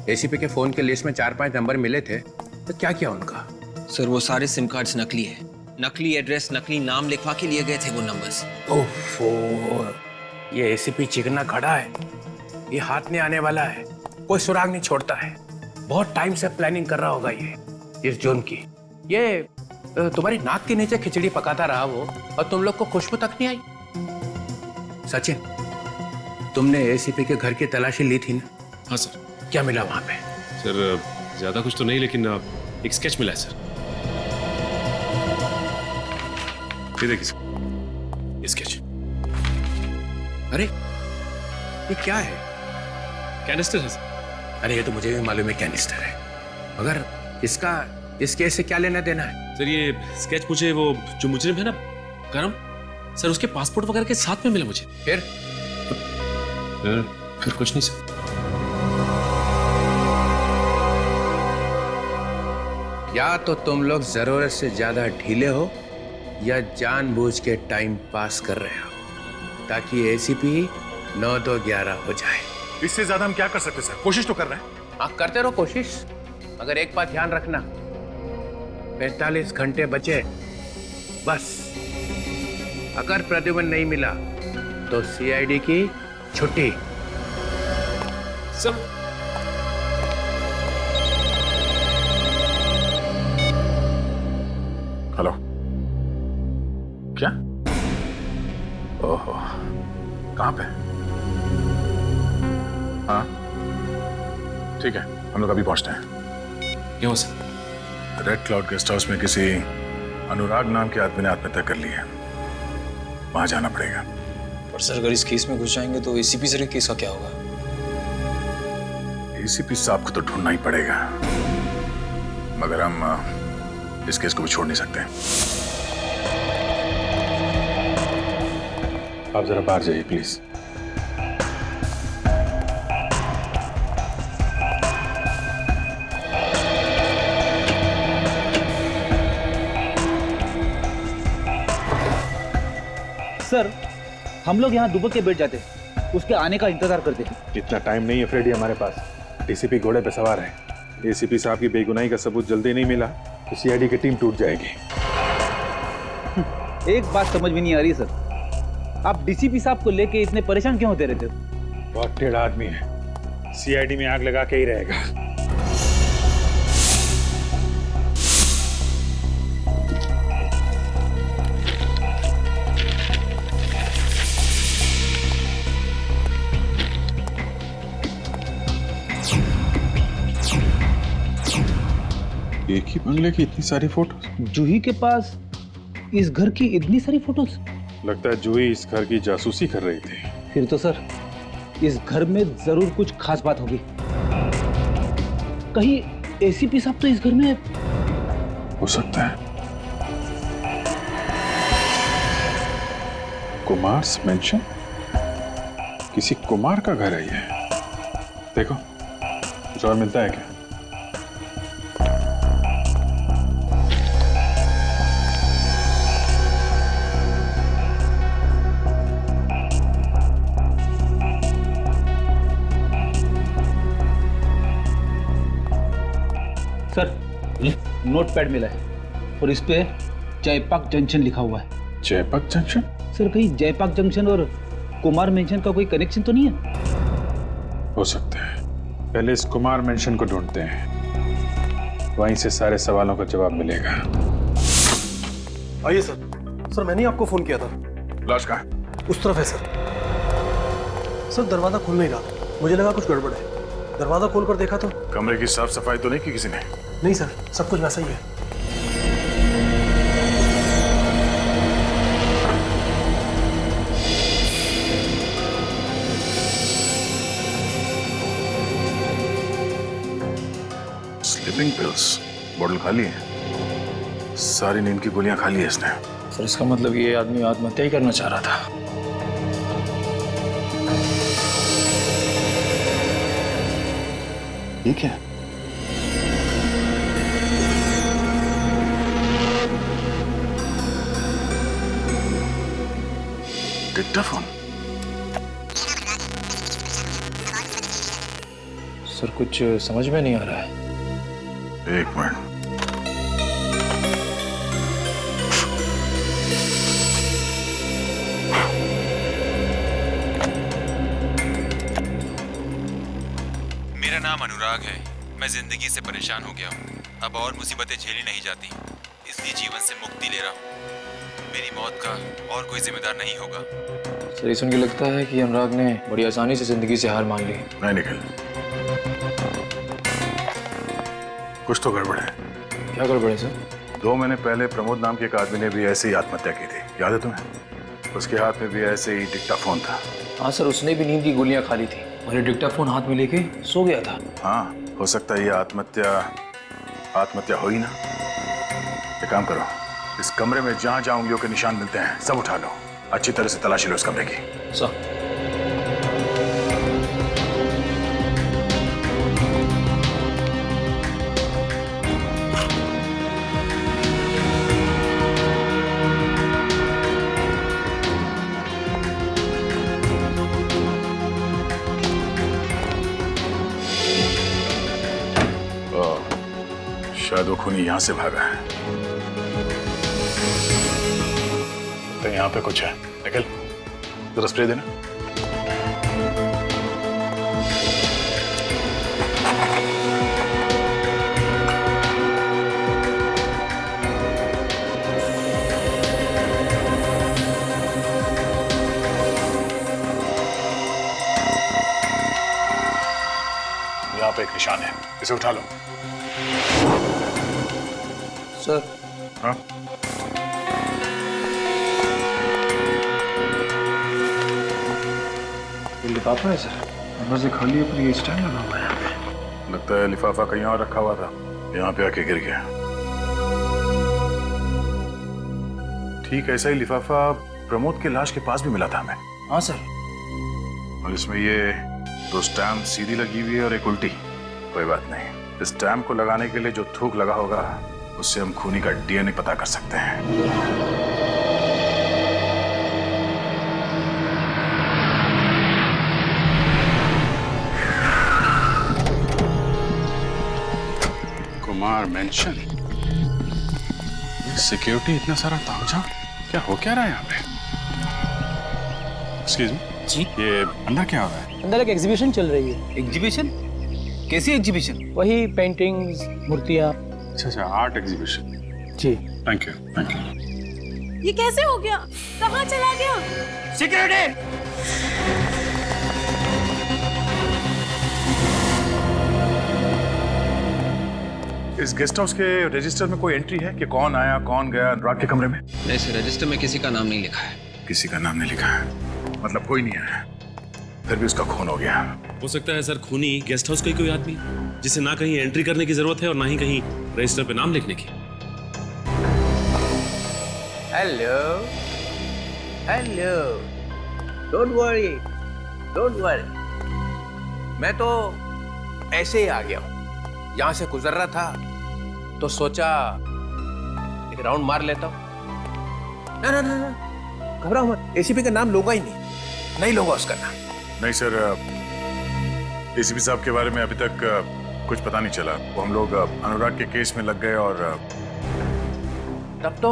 एसीपी के फोन के लिस्ट में 4-5 नंबर मिले थे, तो क्या किया उनका? सर वो सारे सिम कार्ड्स नकली है। नकली एड्रेस, नकली नाम लिखवा के लिए गए थे वो नंबर्स। ओफो, ये एसीपी चिकना खड़ा है, ये हाथ में आने वाला है, कोई सुराग नहीं छोड़ता है। बहुत टाइम से प्लानिंग कर रहा होगा ये इस जुर्म की। ये तुम्हारी नाक के नीचे खिचड़ी पकाता रहा वो, और तुम लोग को खुशबू तक नहीं आई। सचिन, तुमने एसीपी के घर की तलाशी ली थी ना? हाँ सर। क्या मिला वहां पे? सर ज्यादा कुछ तो नहीं, लेकिन एक स्केच मिला है सर। ये देखिए सर, स्केच। अरे ये क्या है? कैनिस्टर है सर। अरे ये तो मुझे भी मालूम है कैनिस्टर है, मगर इस केस से क्या लेना देना है? सर ये स्केच मुझे वो जो मुजरिम है ना करम सर, उसके पासपोर्ट वगैरह के साथ में मिला मुझे। फिर कुछ नहीं सर। या तो तुम लोग जरूरत से ज्यादा ढीले हो, या जानबूझ के टाइम पास कर रहे हो, ताकि एसीपी 9-2-11 हो जाए। इससे ज्यादा हम क्या कर सकते सर? कोशिश तो कर रहे हैं। हाँ, करते रहो कोशिश, मगर एक बात ध्यान रखना, 45 घंटे बचे बस। अगर प्रद्युमन नहीं मिला तो सीआईडी की छुट्टी। सर हेलो, क्या? ओहो, कहाँ पे? हाँ ठीक है, हम लोग अभी पहुंचते हैं। क्यों sir? Red cloud guest house में किसी अनुराग नाम के आदमी ने आत्महत्या कर ली है, वहां जाना पड़ेगा। पर सर अगर इस केस में घुस जाएंगे तो एसीपी सर के केस का क्या होगा? एसीपी साहब को तो ढूंढना ही पड़ेगा, मगर हम इस केस को भी छोड़ नहीं सकते। आप जरा बाहर जाइए प्लीज। सर हम लोग यहाँ दुबक के बैठ जाते, उसके आने का इंतजार करते हैं। इतना टाइम नहीं है फ्रेडी हमारे पास। डीसीपी घोड़े पे सवार है। एसीपी साहब की बेगुनाही का सबूत जल्दी नहीं मिला तो सीआईडी की टीम टूट जाएगी। एक बात समझ में नहीं आ रही सर, आप डीसीपी साहब को लेके इतने परेशान क्यों होते रहते हो? बहुत टेढ़ा आदमी है, सीआईडी में आग लगा के ही रहेगा। एक ही बंगले की इतनी सारी फोटोज? जूही के पास इस घर की इतनी सारी फोटोज? लगता है जूही इस घर की जासूसी कर रही थी। फिर तो सर इस घर में जरूर कुछ खास बात होगी। कहीं एसीपी साहब तो इस घर में हो सकता है। कुमार मेंशन, किसी कुमार का घर है ये। देखो कुछ और मिलता है क्या? सर नोट पैड मिला है और इस पे जयपाक जंक्शन लिखा हुआ है। जयपाक जंक्शन? सर कहीं जयपाक जंक्शन और कुमार मेंशन का कोई कनेक्शन तो नहीं है? हो सकता है। पहले इस कुमार मेंशन को ढूंढते हैं, वहीं से सारे सवालों का जवाब मिलेगा। आइए सर। सर मैंने ही आपको फोन किया था। लाश कहाँ है? उस तरफ है सर। सर दरवाजा खुल नहीं रहा, मुझे लगा कुछ गड़बड़ है। दरवाजा खोलकर देखा तो कमरे की साफ सफाई तो नहीं की किसी ने? नहीं सर, सब कुछ वैसा ही है। स्लीपिंग पिल्स बोतल खाली है, सारी नींद की गोलियां खाली है इसने। सर इसका मतलब ये आदमी आत्महत्या ही करना चाह रहा था। ये क्या? डिक्टाफोन? सर कुछ समझ में नहीं आ रहा है। एक मिनट। मेरा नाम अनुराग है। मैं जिंदगी से परेशान हो गया हूँ। अब और मुसीबतें झेली नहीं जाती, इसलिए जीवन से मुक्ति ले रहा हूँ। मेरी मौत का और कोई जिम्मेदार नहीं होगा। सर ये सुन के लगता है कि अनुराग ने बड़ी आसानी से जिंदगी से हार मान ली। नहीं निखिल, कुछ तो गड़बड़ है। क्या गड़बड़ है सर? 2 महीने पहले प्रमोद नाम के एक आदमी ने भी ऐसे ही आत्महत्या की थी, याद है तुम्हें? उसके हाथ में भी ऐसे ही डिक्टाफोन था। हाँ सर, उसने भी नींद की गोलियां खा ली थी और ये डिक्टाफोन हाथ में लेके सो गया था। हाँ, हो सकता है ये आत्महत्या हो ही ना। एक काम करो, इस कमरे में जहां जहां उंगलियों के निशान मिलते हैं सब उठा लो, अच्छी तरह से तलाशी लो इस कमरे की। सर शायद वो खूनी यहां से भागा है। तो यहाँ पे कुछ है। निकल, जरा स्प्रे देना। यहाँ पे एक निशान है, इसे उठा लो। सर। हाँ? ये लिफाफा है सर, अंदर से खाली है पर ये स्टैंड लगा हुआ है यहाँ पे। लगता है लिफाफा कहीं और रखा हुआ था, यहाँ पे आके गिर गया। ठीक ऐसा ही लिफाफा प्रमोद के लाश के पास भी मिला था हमें। हाँ सर। और इसमें ये 2 स्टैम्प सीधी लगी हुई है और एक उल्टी। कोई बात नहीं, इस स्टैम्प को लगाने के लिए जो थूक लगा होगा उससे हम खूनी का डीएनए पता कर सकते हैं। कुमार मेंशन, सिक्योरिटी इतना सारा तामझाम, क्या हो क्या रहा है यहाँ पे? एक्सक्यूज मी जी, ये अंदर क्या हो रहा है? अंदर एक एग्जीबिशन चल रही है। एग्जीबिशन? कैसी एग्जीबिशन? वही पेंटिंग्स, मूर्तियाँ। अच्छा, आर्ट एग्जीबिशन। जी। Thank you, thank you. ये कैसे हो गया? कहाँ चला गया? सिक्योरिटी! इस गेस्ट हाउस के रजिस्टर में कोई एंट्री है कि कौन आया कौन गया अनुराग के कमरे में? नहीं, इस रजिस्टर में किसी का नाम नहीं लिखा है। किसी का नाम नहीं लिखा है, मतलब कोई नहीं आया, फिर भी उसका खून हो गया। हो सकता है सर खूनी गेस्ट हाउस का ही कोई आदमी, जिसे ना कहीं एंट्री करने की जरूरत है और ना ही कहीं रजिस्टर पे नाम लिखने की। हेलो, हेलो, डोंट वरी, मैं तो ऐसे ही आ गया हूं। यहां से गुजर रहा था तो सोचा एक राउंड मार लेता हूं। ना ना ना ना, घबराओ मत, एसीपी का नाम लूंगा ही नहीं लूंगा उसका नाम। नहीं सर, एसीपी साहब के बारे में अभी तक कुछ पता नहीं चला। वो हम लोग अनुराग के केस में लग गए और तब तो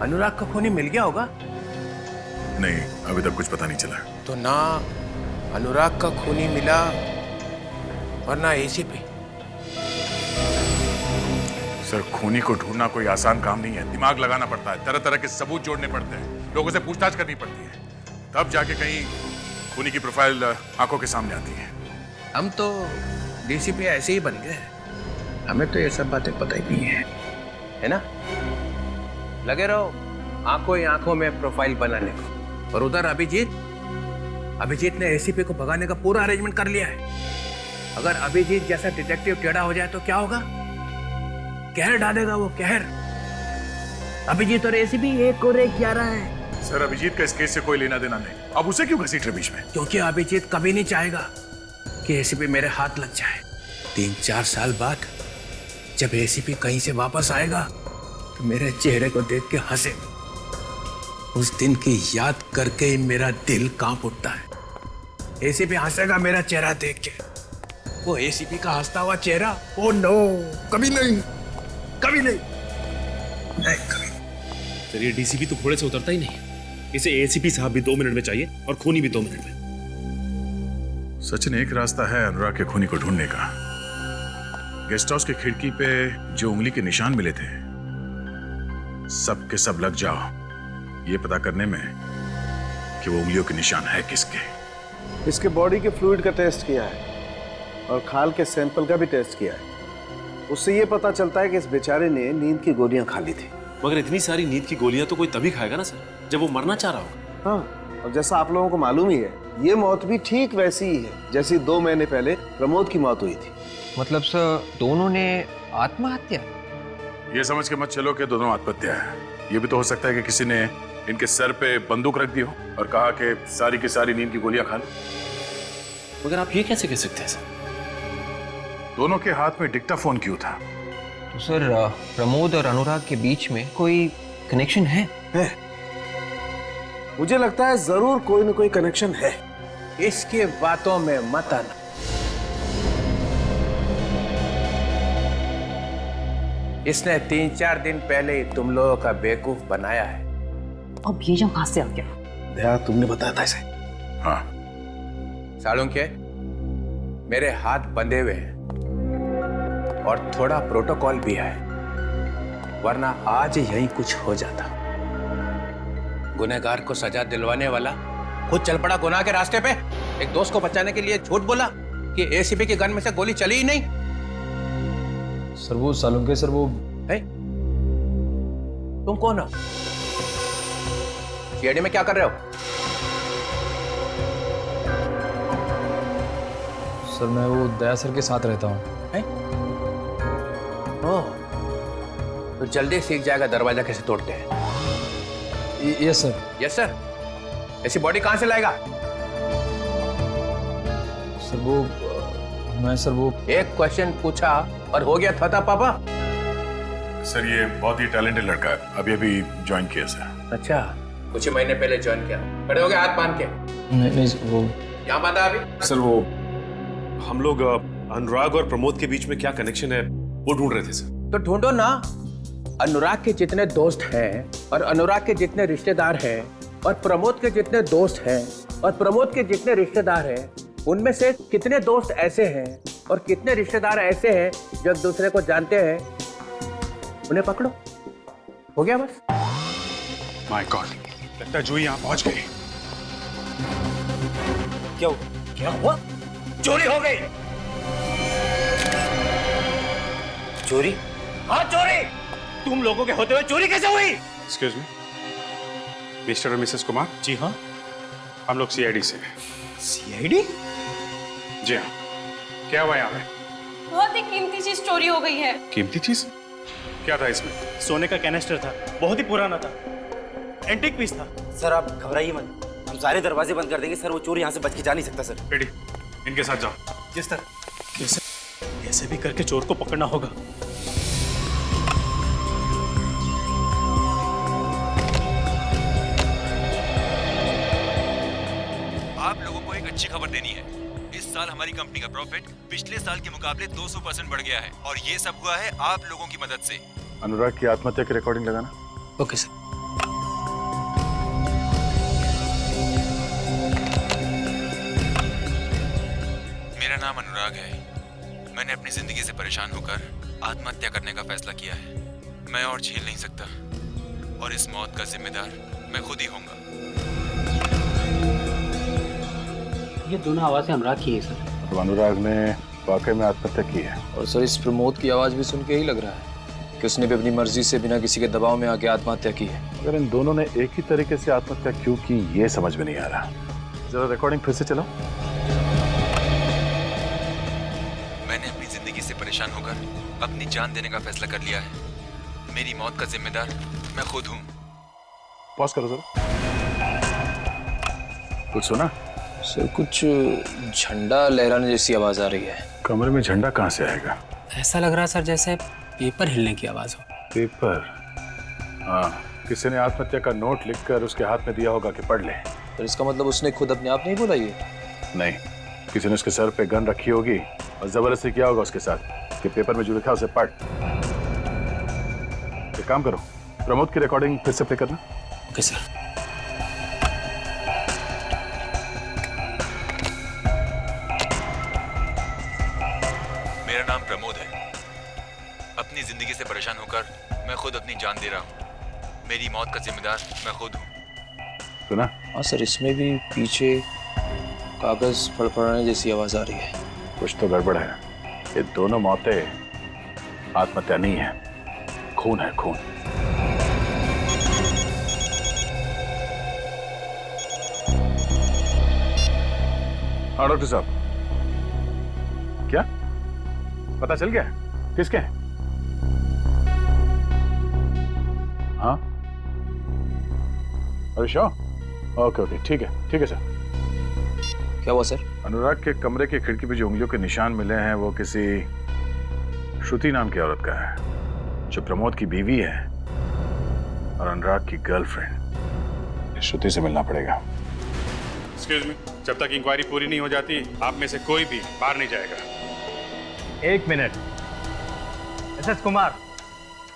अनुराग का खूनी मिल गया होगा। नहीं, अभी तक कुछ पता नहीं चला। तो ना अनुराग का खूनी मिला और ना एसीपी। सर, खूनी को ढूंढना कोई आसान काम नहीं है, दिमाग लगाना पड़ता है, तरह तरह के सबूत जोड़ने पड़ते हैं, लोगों से पूछताछ करनी पड़ती है, तब जाके कहीं खूनी की प्रोफाइल आंखों के सामने आती है। हम तो डीसीपी ऐसे ही बन गए, हमें तो ये सब बातें पता ही नहीं है ना? लगे रहो आंखों ही आंखों में प्रोफाइल बनाने को। और उधर अभिजीत ने एसीपी को भगाने का पूरा अरेंजमेंट कर लिया है। अगर अभिजीत जैसा डिटेक्टिव टेढ़ा हो जाए तो क्या होगा? कहर डालेगा वो, कहर। अभिजीत और एसीपी एक और एक 11 है। सर, अभिजीत का इस केस से कोई लेना देना नहीं, अब उसे क्यों घसीट रहे बीच में? क्योंकि अभिजीत कभी नहीं चाहेगा कि एसीपी मेरे हाथ लग जाए। 3-4 साल बाद जब एसीपी कहीं से वापस आएगा तो मेरे चेहरे को देख के हंसे। उस दिन की याद करके ही मेरा दिल कांप उठता है। एसीपी हंसेगा मेरा चेहरा देख के। वो एसीपी का हंसता हुआ चेहरा, ओ नो, कभी नहीं, कभी नहीं, नहीं कभी। सर, ये डीसीपी तो घोड़े से उतरता ही नहीं। इसे एसीपी साहब भी 2 मिनट में चाहिए और खूनी भी 2 मिनट में। सचिन, एक रास्ता है अनुराग के खूनी को ढूंढने का। गेस्ट हाउस की खिड़की पे जो उंगली के निशान मिले थे, सब के सब लग जाओ ये पता करने में कि वो उंगलियों के निशान है किसके। इसके बॉडी के फ्लूइड का टेस्ट किया है और खाल के सैंपल का भी टेस्ट किया है। उससे ये पता चलता है कि इस बेचारे ने नींद की गोलियां खा ली थी। मगर इतनी सारी नींद की गोलियां तो कोई तभी खाएगा ना सर, जब वो मरना चाह रहा होगा। हाँ, और जैसा आप लोगों को मालूम ही है, ये मौत भी ठीक वैसी ही है जैसी 2 महीने पहले प्रमोद की मौत हुई थी। मतलब सर, दोनों ने आत्महत्या? ये समझ के मत चलो कि दोनों आत्महत्या है। ये भी तो हो सकता है कि किसी ने इनके सर पे बंदूक रख दी हो और कहा कि सारी की सारी नींद की गोलियां खा लो। मगर आप ये कैसे कह सकते हैं सर? दोनों के हाथ में डिक्टाफोन क्यों था? तो सर, प्रमोद और अनुराग के बीच में कोई कनेक्शन है? मुझे लगता है जरूर कोई ना कोई कनेक्शन है। इसके बातों में मत आना। इसने 3-4 दिन पहले ही तुम लोगों का बेवकूफ बनाया है। अब ये जो कहां से आ गया? दया, तुमने बताया था इसे? हाँ, सालुंके, मेरे हाथ बंधे हुए हैं और थोड़ा प्रोटोकॉल भी है, वरना आज यहीं कुछ हो जाता। गुनहगार को सजा दिलवाने वाला खुद चल पड़ा गुनाह के रास्ते पे। एक दोस्त को बचाने के लिए झूठ बोला कि एसीपी के गन में से गोली चली ही नहीं। सर, वो सालुंके सर, वो है? तुम कौन हो? सीआईडी में क्या कर रहे हो? सर, मैं वो दया सर के साथ रहता हूँ। ओह, तो जल्दी सीख जाएगा दरवाजा कैसे तोड़ते हैं। Yes sir. Yes sir. ऐसी बॉडी कहां से लाएगा? सर, वो एक क्वेश्चन पूछा और हो गया था पापा। सर, ये बहुत ही टैलेंटेड लड़का है, अभी ज्वाइन किया सर। अच्छा, कुछ ही महीने पहले ज्वाइन किया। खड़े हो गए हाथ बांध के? नहीं, वो यहाँ बांधा अभी? सर, वो हम लोग अनुराग और प्रमोद के बीच में क्या कनेक्शन है वो ढूंढ रहे थे सर। तो ढूंढो ना। अनुराग के जितने दोस्त हैं और अनुराग के जितने रिश्तेदार हैं और प्रमोद के जितने दोस्त हैं और प्रमोद के जितने रिश्तेदार हैं, उनमें से कितने दोस्त ऐसे हैं और कितने रिश्तेदार ऐसे हैं जो एक दूसरे को जानते हैं, उन्हें पकड़ो। हो गया बस। माय गॉड, लगता है जूही यहाँ पहुंच गई। क्या हुआ? चोरी हो गई। चोरी? हाँ, चोरी। तुम लोगों के होते हुए चोरी कैसे हुई? एक्सक्यूज मी, मिस्टर और मिसेस कुमार? जी हाँ। हम लोग सीआईडी से हैं। सीआईडी? जी हाँ। क्या हुआ यहाँ पे? बहुत ही कीमती चीज चोरी हो गई है। कीमती चीज? क्या था इसमें? सोने का कैनिस्टर था, बहुत ही पुराना था, एंटीक पीस था। सर, आप घबराइए मत, हम सारे दरवाजे बंद कर देंगे सर। वो चोर यहाँ से बच के जा नहीं सकता सर। रेडी, इनके साथ जाओ। जी सर। कैसे भी करके चोर को पकड़ना होगा। आप लोगों को एक अच्छी खबर देनी है। इस साल हमारी कंपनी का प्रॉफिट पिछले साल के मुकाबले 200% बढ़ गया है और ये सब हुआ है आप लोगों की मदद से। अनुराग की आत्महत्या की रिकॉर्डिंग लगाना। Okay sir. मेरा नाम अनुराग है। मैंने अपनी जिंदगी से परेशान होकर आत्महत्या करने का फैसला किया है। मैं और झेल नहीं सकता और इस मौत का जिम्मेदार मैं खुद ही होऊंगा। ये दोनों आवाजें अनुराग की है सर। तो अनुराग ने वाकई में आत्महत्या की है। और सर इस प्रमोद की आवाज भी सुन के ही लग रहा है कि उसने भी अपनी मर्जी से बिना किसी के दबाव में आके आत्महत्या की है। अगर इन दोनों ने एक ही तरीके से आत्महत्या क्यों की ये समझ में नहीं आ रहा। जरा रिकॉर्डिंग फिर से चलाओ। मैंने अपनी जिंदगी से परेशान होकर अपनी जान देने का फैसला कर लिया है। मेरी मौत का जिम्मेदार मैं खुद हूँ। पॉज करो जरा। कुछ सुना? सर कुछ झंडा लहराने जैसी आवाज आ रही है। कमरे में झंडा कहाँ से आएगा? ऐसा लग रहा सर जैसे पेपर हिलने की आवाज हो। पेपर? हाँ, किसी ने आत्महत्या का नोट लिखकर उसके हाथ में दिया होगा कि पढ़ ले। तो इसका मतलब उसने खुद अपने आप नहीं बोला ये? नहीं, किसी ने उसके सर पे गन रखी होगी और जबरदस्ती किया होगा उसके साथ कि पेपर में जो लिखा उसे पढ़। एक काम करो, प्रमोद की रिकॉर्डिंग फिर से प्ले करना। Okay sir. मेरा नाम प्रमोद है। अपनी जिंदगी से परेशान होकर मैं खुद अपनी जान दे रहा हूँ। मेरी मौत का जिम्मेदार मैं खुद हूँ। सुना? हाँ सर, इसमें भी पीछे कागज फड़फड़ाने जैसी आवाज आ रही है। कुछ तो गड़बड़ है। ये दोनों मौतें आत्महत्या नहीं है, खून है, खून। हाँ डॉक्टर साहब, क्या पता चल गया किसके हैं? हाँ, अरे श्योर। ओके ओके, ठीक है सर। क्या हुआ सर? अनुराग के कमरे की खिड़की पे जो उंगलियों के निशान मिले हैं वो किसी श्रुति नाम की औरत का है, जो प्रमोद की बीवी है और अनुराग की गर्लफ्रेंड। श्रुति से मिलना पड़ेगा। एक्सक्यूज मी, जब तक इंक्वायरी पूरी नहीं हो जाती आप में से कोई भी बाहर नहीं जाएगा। एक मिनट। मिसेस कुमार,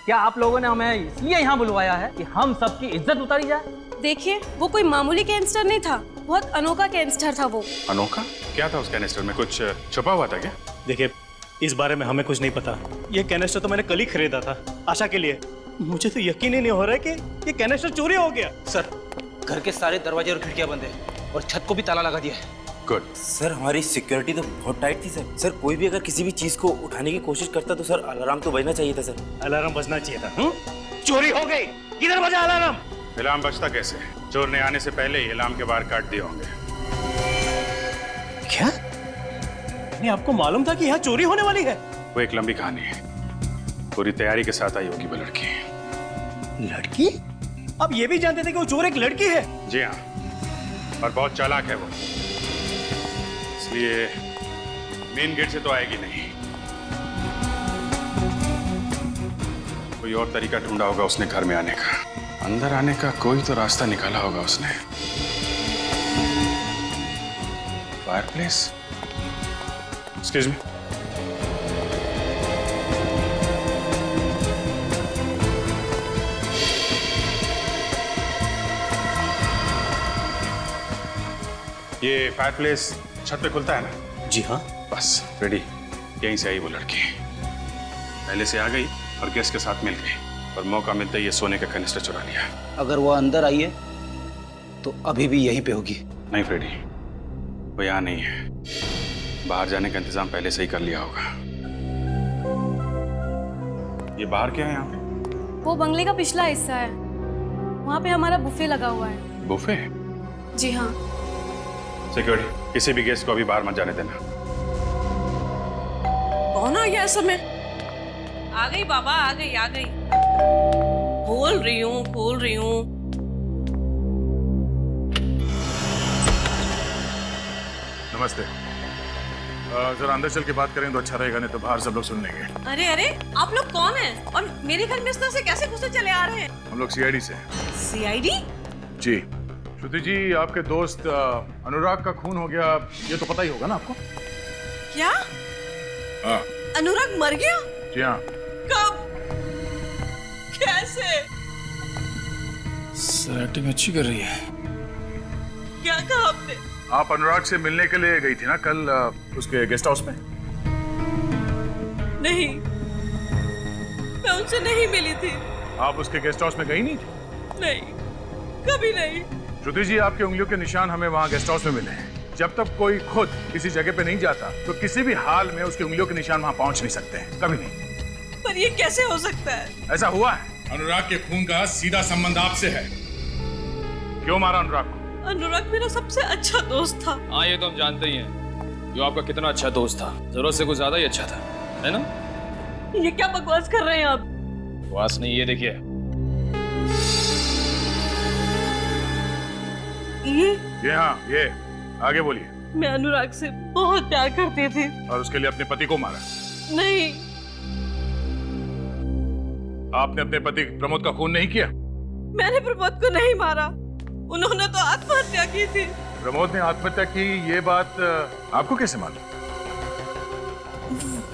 क्या आप लोगों ने हमें इसलिए यहाँ बुलवाया है कि हम सबकी इज्जत उतारी जाए? देखिए, वो कोई मामूली कैंसर नहीं था, बहुत अनोखा कैंसर था वो। अनोखा? क्या था उस कैनिस्टर में? कुछ छुपा हुआ था क्या? देखिए, इस बारे में हमें कुछ नहीं पता। ये कैनिस्टर तो मैंने कल ही खरीदा था आशा के लिए। मुझे तो यकीन ही नहीं हो रहा है कि ये कैनिस्टर चोरी हो गया। सर, घर के सारे दरवाजे और खिड़कियां बंद है और छत को भी ताला लगा दिया है। गुड। सर, हमारी सिक्योरिटी तो बहुत टाइट थी सर। सर, कोई भी अगर किसी भी चीज को उठाने की कोशिश करता तो सर अलार्म तो बजना चाहिए था सर। अलार्म बजना चाहिए था। चोरी हो गई, किधर बजा अलार्म? अलार्म बजता कैसे? चोर ने आने से पहले ही अलार्म के बाहर काट दिए होंगे। क्या? नहीं, आपको मालूम था कि यहाँ चोरी होने वाली है? वो एक लंबी कहानी है। पूरी तैयारी के साथ आई होगी वो लड़की। लड़की? आप ये भी जानते थे कि वो चोर एक लड़की है? जी हाँ, और बहुत चालाक है वो, इसलिए मेन गेट से तो आएगी नहीं। कोई और तरीका ढूंढा होगा उसने घर में आने का। अंदर आने का कोई तो रास्ता निकाला होगा उसने। फायरप्लेस? Excuse me. ये फायरप्लेस छत पे खुलता है ना? जी हाँ। बस रेडी, यहीं से आई वो लड़की। पहले से आ गई और गेस्ट के साथ मिल गई और मौका मिलते ही ये सोने का कनिस्टर चुरा लिया। अगर वो अंदर आई है तो अभी भी यहीं पे होगी। नहीं फ्रेडी, वो यहाँ नहीं है। बाहर जाने का इंतजाम पहले से ही कर लिया होगा। ये बाहर क्या है यहाँ पे? वो बंगले का पिछला हिस्सा है, वहाँ पे हमारा बुफे लगा हुआ है। बुफे? जी हाँ। सिक्योरिटी, किसी भी गेस्ट को अभी बाहर मत जाने देना। कौन आ गया इस समय? आ गई बाबा, आ गई आ गई। खोल रही हूँ। नमस्ते। जरा अंदर चल के बात करें तो अच्छा रहेगा, नहीं तो बाहर सब लोग सुन लेंगे। अरे अरे, आप लोग कौन हैं और मेरे घर में इस तरह से कैसे घुसे चले आ रहे हैं? हम लोग सीआईडी से। सीआईडी? जी श्रुति जी, आपके दोस्त अनुराग का खून हो गया, ये तो पता ही होगा ना आपको? क्या? हाँ। अनुराग मर गया? जी हाँ। कब? कैसे? सर एक्टिंग अच्छी कर रही है। क्या कहा आपने? आप अनुराग से मिलने के लिए गई थी ना कल उसके गेस्ट हाउस में? नहीं, मैं उनसे नहीं मिली थी। आप उसके गेस्ट हाउस में गई नहीं थी? नहीं, कभी नहीं। श्रुति जी, आपके उंगलियों के निशान हमें वहाँ गेस्ट हाउस में मिले हैं। जब तक कोई खुद किसी जगह पे नहीं जाता तो किसी भी हाल में उसकी उंगलियों के निशान वहाँ पहुँच नहीं सकते हैं, कभी नहीं। पर ये कैसे हो सकता है? ऐसा हुआ है। अनुराग के खून का सीधा संबंध आपसे है। क्यों मारा अनुराग को? अनुराग मेरा सबसे अच्छा दोस्त था। हाँ ये तो हम जानते ही हैं, जो आपका कितना अच्छा दोस्त था, जरूरत से कुछ ज्यादा ही अच्छा था, है ना? ये क्या बकवास कर रहे हैं आप? बकवास नहीं, ये देखिए। ये हाँ, ये आगे बोलिए। मैं अनुराग से बहुत प्यार करती थी। और उसके लिए अपने पति को मारा? नहीं। आपने अपने पति प्रमोद का खून नहीं किया? मैंने प्रमोद को नहीं मारा, उन्होंने तो आत्महत्या की थी। प्रमोद ने आत्महत्या की, ये बात आपको कैसे मालूम?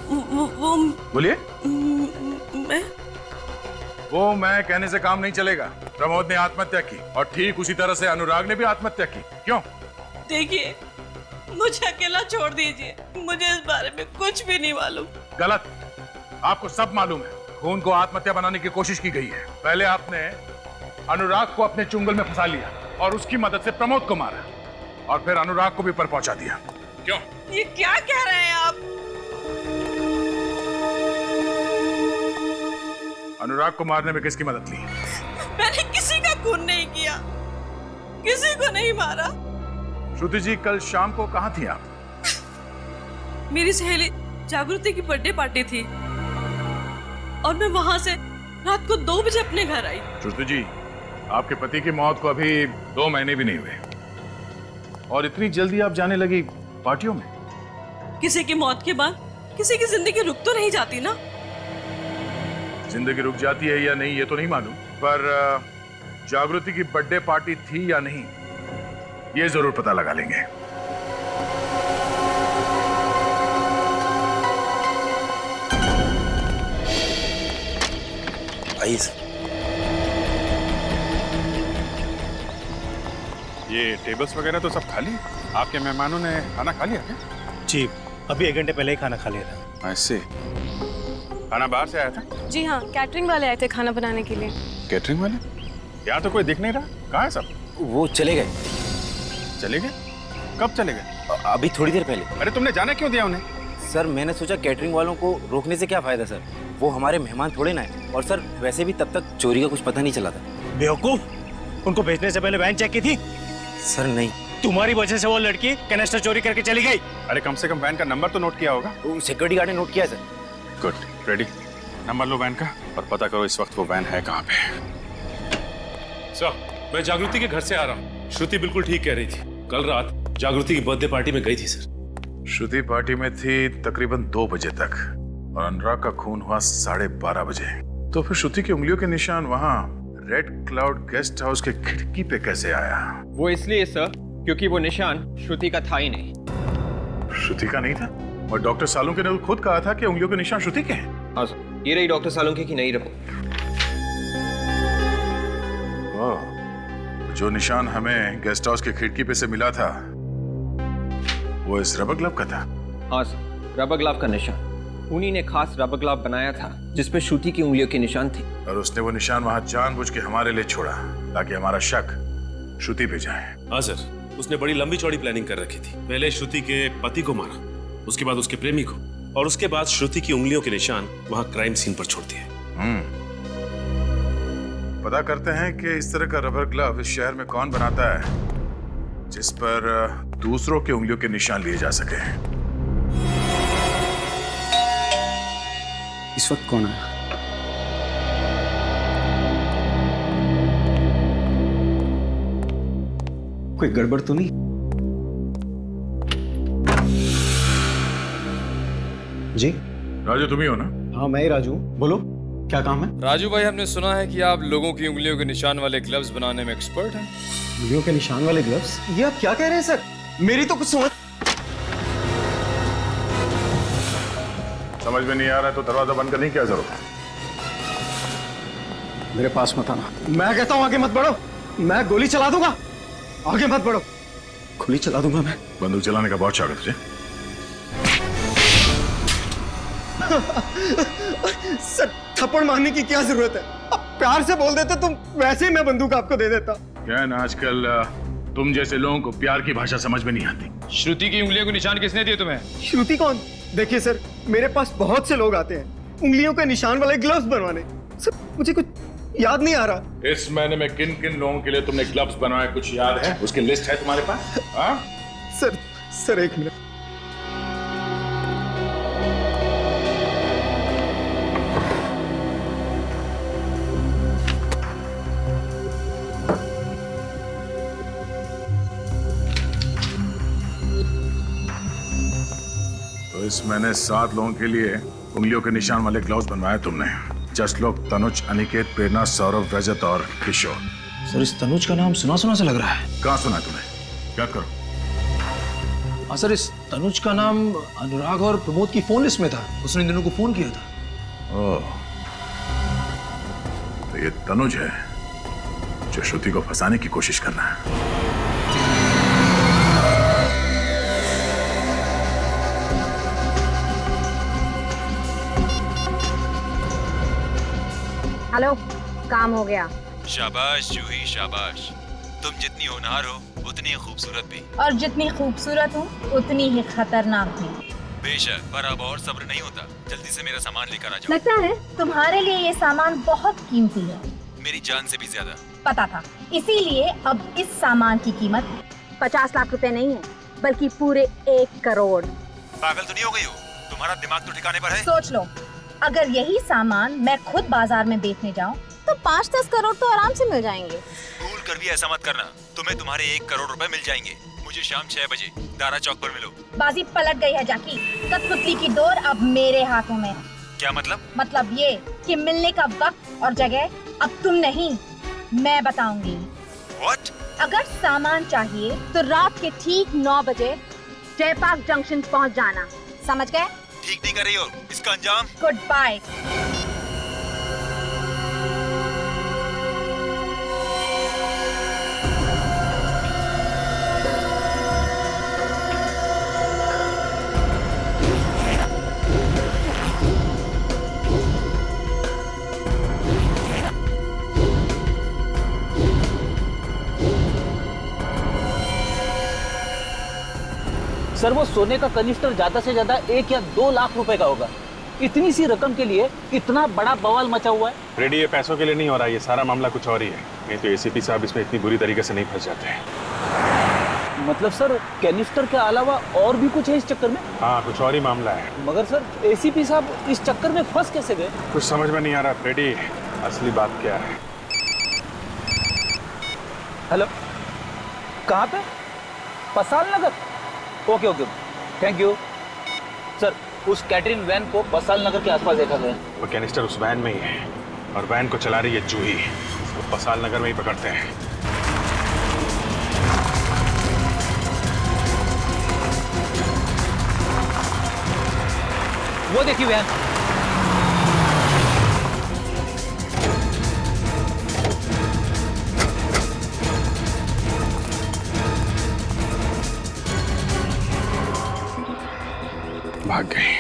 वो बोलिए। मैं वो मैं कहने से काम नहीं चलेगा। प्रमोद ने आत्महत्या की और ठीक उसी तरह से अनुराग ने भी आत्महत्या की। क्यों? देखिए, मुझे अकेला छोड़ दीजिए, मुझे इस बारे में कुछ भी नहीं मालूम। गलत, आपको सब मालूम है। खून को आत्महत्या बनाने की कोशिश की गई है। पहले आपने अनुराग को अपने चुंगल में फंसा लिया और उसकी मदद से प्रमोद को मारा और फिर अनुराग को भी पर पहुंचा दिया। क्यों? ये क्या कह रहे हैं आप? अनुराग को मारने में किसकी मदद ली? मैंने किसी का खून नहीं किया, किसी को नहीं मारा। श्रुति जी, कल शाम को कहाँ थी आप? मेरी सहेली जागृति की बर्थडे पार्टी थी और मैं वहां से रात को 2 बजे अपने घर आई। श्रुति जी, आपके पति की मौत को अभी 2 महीने भी नहीं हुए और इतनी जल्दी आप जाने लगी पार्टियों में? किसी की मौत के बाद किसी की जिंदगी रुक तो नहीं जाती ना। जिंदगी रुक जाती है या नहीं ये तो नहीं मालूम, पर जागृति की बर्थडे पार्टी थी या नहीं ये जरूर पता लगा लेंगे। आइए। ये टेबल्स वगैरह तो सब खाली है। आपके मेहमानों ने खाना खा लिया क्या? जी, अभी 1 घंटे पहले ही खाना खा लिया था। ऐसे खाना बाहर से आया था? जी हाँ, कैटरिंग वाले आए थे खाना बनाने के लिए। कैटरिंग वाले? यहाँ तो कोई दिख नहीं रहा, कहाँ है सब? वो चले गए। चले गए? कब चले गए? अभी थोड़ी देर पहले। अरे तुमने जाने क्यों दिया उन्हें? सर मैंने सोचा कैटरिंग वालों को रोकने से क्या फायदा सर, वो हमारे मेहमान थोड़े ना है। और सर वैसे भी तब तक चोरी का कुछ पता नहीं चला था। बेवकूफ, उनको भेजने से पहले वैन चेक की थी? सर नहीं। तुम्हारी वजह से वो लड़की कैनेस्टर चोरी करके चली गई। अरे कम से कम वैन का नंबर तो नोट किया होगा। सिक्योरिटी गार्ड ने नोट किया सर। Good, ready. नंबर लो वैन का और पता करो इस वक्त वो वैन है कहाँ पे। सर, मैं जागृति के घर से आ रहा हूँ। श्रुति बिल्कुल ठीक कह रही थी। कल रात जागृति की बर्थडे पार्टी में गई थी सर। श्रुति पार्टी में थी तकरीबन 2 बजे तक और अनुराग का खून हुआ 12:30 बजे। तो फिर श्रुति की उंगलियों के निशान वहाँ रेड क्लाउड गेस्ट हाउस के खिड़की पे कैसे आया? वो इसलिए सर क्योंकि वो निशान श्रुति का था ही नहीं। श्रुति का नहीं था? और डॉक्टर सालुंके ने खुद कहा था कि उंगलियों के निशान श्रुति के हैं। हाँ सर, ये रही डॉक्टर सालुंके की नई रिपोर्ट। जो निशान हमें गेस्ट हाउस की खिड़की पे से मिला था वो इस रबर ग्लव का था। हाँ सर, रबर ग्लव का निशान। उन्हीं ने खास रबर ग्लव बनाया था जिसपे श्रुति की उंगलियों के निशान थे। और उसने वो निशान वहां जानबूझ के हमारे लिए छोड़ा ताकि हमारा शक श्रुति पे जाए। हाँ सर, उसने बड़ी लंबी चौड़ी प्लानिंग कर रखी थी। पहले श्रुति के पति को मारा, उसके बाद उसके प्रेमी को, और उसके बाद श्रुति की उंगलियों के निशान वहां क्राइम सीन पर छोड़ दिए। पता करते हैं कि इस तरह का रबर ग्लव इस शहर में कौन बनाता है जिस पर दूसरों के उंगलियों के निशान लिए जा सके। इस वक्त कौन आया? कोई गड़बड़ तो नहीं? जी राजू तुम ही हो ना? हाँ मैं ही राजू, बोलो क्या काम है? राजू भाई, हमने सुना है कि आप लोगों की उंगलियों के निशान वाले ग्लव्स बनाने में एक्सपर्ट हैं। उंगलियों के निशान वाले ग्लव्स? ये आप क्या कह रहे हैं सर? मेरी तो कुछ समझ में नहीं आ रहा है तो दरवाजा बंद करने की क्या जरूरत है? मेरे पास मत आना। मैं कहता हूँ आगे मत बढ़ो, मैं गोली चला दूंगा। आगे मत बढ़ो, गोली चला दूंगा मैं। बंदूक चलाने का बहुत शौक है तुझे? सर थप्पड़ मारने की क्या जरूरत है? आप प्यार से बोल देते तुम, वैसे ही मैं बंदूक आपको दे देता। क्या है ना, आजकल तुम जैसे लोगों को प्यार की भाषा समझ में नहीं आती। श्रुति की उंगलियों के निशान किसने दिए तुम्हें? श्रुति कौन? देखिए सर, मेरे पास बहुत से लोग आते हैं उंगलियों के निशान वाले ग्लव्स बनवाने। सर मुझे कुछ याद नहीं आ रहा। इस महीने में किन किन लोगों के लिए तुमने ग्लव्स बनवाए कुछ याद है? उसकी लिस्ट है तुम्हारे पास? हाँ? सर एक मिनट। तो इस महीने 7 लोगों के लिए उंगलियों के निशान वाले ग्लव्स बनवाए तुमने। जस्ट लोग तनुज, अनिकेत, प्रेरणा, सौरभ, रजत और किशोर। सर इस तनुज का नाम सुना सुना सा लग रहा है। कहाँ सुना है तुम्हें? याद करो। हाँ सर, इस तनुज का नाम अनुराग और प्रमोद की फोन लिस्ट में था। उसने इन दोनों को फोन किया था। ओह, तो ये तनुज है जो श्रुति को फंसाने की कोशिश करना है। हेलो, काम हो गया। शाबाश जूही शाबाश। तुम जितनी होनहार हो उतनी ही खूबसूरत भी। और जितनी खूबसूरत हूँ उतनी ही खतरनाक भी। बेशक, पर अब और सब्र नहीं होता। जल्दी से मेरा सामान लेकर आ जाओ। लगता है तुम्हारे लिए ये सामान बहुत कीमती है। मेरी जान से भी ज्यादा। पता था, इसीलिए अब इस सामान की कीमत 50 लाख रुपए नहीं है, बल्कि पूरे 1 करोड़। पागल तो नहीं हो गई हो? तुम्हारा दिमाग तो ठिकाने पर है? सोच लो, अगर यही सामान मैं खुद बाजार में बेचने जाऊं तो 5-10 करोड़ तो आराम से मिल जाएंगे। भूल कर भी ऐसा मत करना, तुम्हें तुम्हारे 1 करोड़ रुपए मिल जाएंगे। मुझे शाम 6 बजे दारा चौक पर मिलो। बाजी पलट गई है जाकी, कठपुतली की डोर अब मेरे हाथों में है। क्या मतलब? मतलब ये कि मिलने का वक्त और जगह अब तुम नहीं, मैं बताऊंगी। What? अगर सामान चाहिए तो रात के ठीक 9 बजे जयपाक जंक्शन पहुंच जाना, समझ गए? ठीक नहीं कर रही हो, इसका अंजाम? Good bye. सर वो सोने का कनिस्टर ज्यादा से ज्यादा 1 या 2 लाख रुपए का होगा। इतनी सी रकम के लिए इतना बड़ा बवाल मचा हुआ है। रेडी, ये पैसों के लिए नहीं हो रहा, ये सारा मामला कुछ और ही है। नहीं तो एसीपी साहब इसमें इतनी बुरी तरीके से नहीं फंस जाते हैं। मतलब सर कैनिस्टर के अलावा और भी कुछ है इस चक्कर में? हाँ, कुछ और ही मामला है। मगर सर एसीपी साहब इस चक्कर में फंस कैसे गए? कुछ समझ में नहीं आ रहा रेडी, असली बात क्या है। हेलो, कहाँ पे? Pasal Nagar? Okay okay, thank you sir. उस कैटरिंग वैन को पसाल नगर के आसपास देखा गया। वो कैनिस्टर उस वैन में ही है और वैन को चला रही है जूही। उसको पसाल नगर में ही पकड़ते हैं। वो देखिए वैन। भाग गई।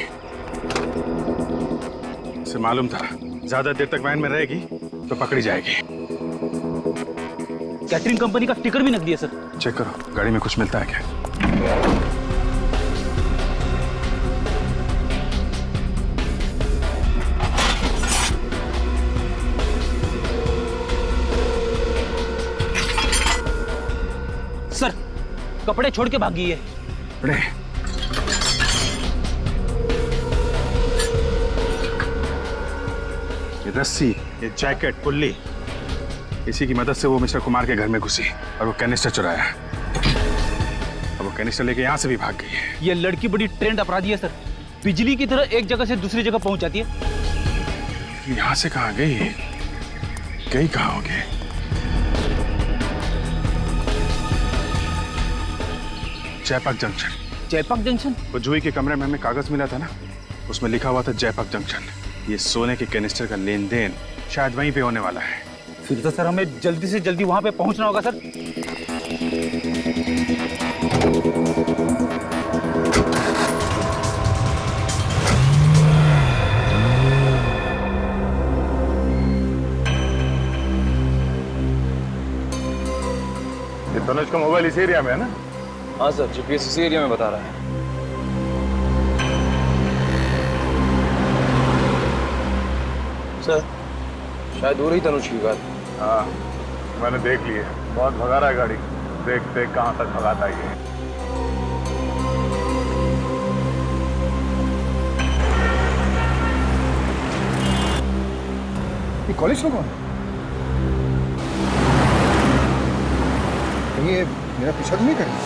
इसे मालूम था ज्यादा देर तक वैन में रहेगी तो पकड़ी जाएगी। कैटरिंग कंपनी का टिकट भी नकदी है सर। चेक करो गाड़ी में कुछ मिलता है क्या। सर कपड़े छोड़ के भागी है। कपड़े? ये रस्सी, ये जैकेट, पुल्ली, इसी की मदद से वो मिस्टर कुमार के घर में घुसी और वो कैनिस्टर चुराया। अब वो कैनिस्टर लेके यहाँ से भी भाग गई है। ये लड़की बड़ी ट्रेंड अपराधी है सर। बिजली की तरह एक जगह से दूसरी जगह पहुंच जाती है। यहां से कहां गई? गई कहां होगी? जयपाक जंक्शन। जयपाक जंक्शन? वो जूही के कमरे में हमें कागज मिला था ना, उसमें लिखा हुआ था जयपाक जंक्शन। ये सोने के कैनिस्टर का लेन देन शायद वहीं पे होने वाला है। फिर तो सर हमें जल्दी से जल्दी वहां पे पहुंचना होगा सर। ये तनुज का मोबाइल इस एरिया में है ना? हाँ सर, जीपीएस इसी एरिया में बता रहा है। सर शायद हो रही तनुज की बात। हाँ मैंने देख ली है, बहुत भगा रहा है गाड़ी। देख देख कहाँ तक भगाता है ये। कॉलेज में कौन? ये मेरा पीछा तो नहीं कर रहा?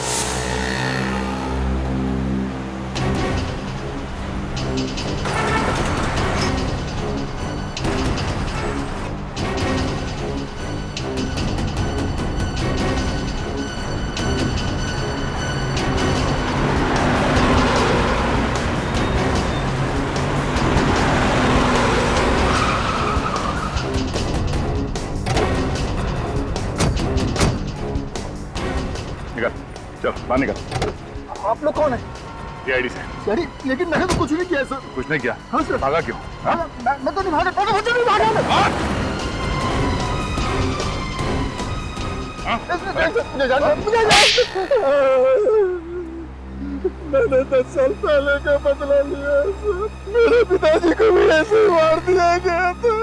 चल बाहर निकल। आप लोग कौन है? सीआईडी से। सर लेकिन मैंने तो कुछ नहीं किया सर। कुछ नहीं किया? हाँ सर। भागा क्यों? हाँ? मैं तो नहीं भागा, मैं तो नहीं भागा। मैंने 10 साल पहले का बदला लिया सर। मेरे पिताजी को भी ऐसे ही मार दिया गया था,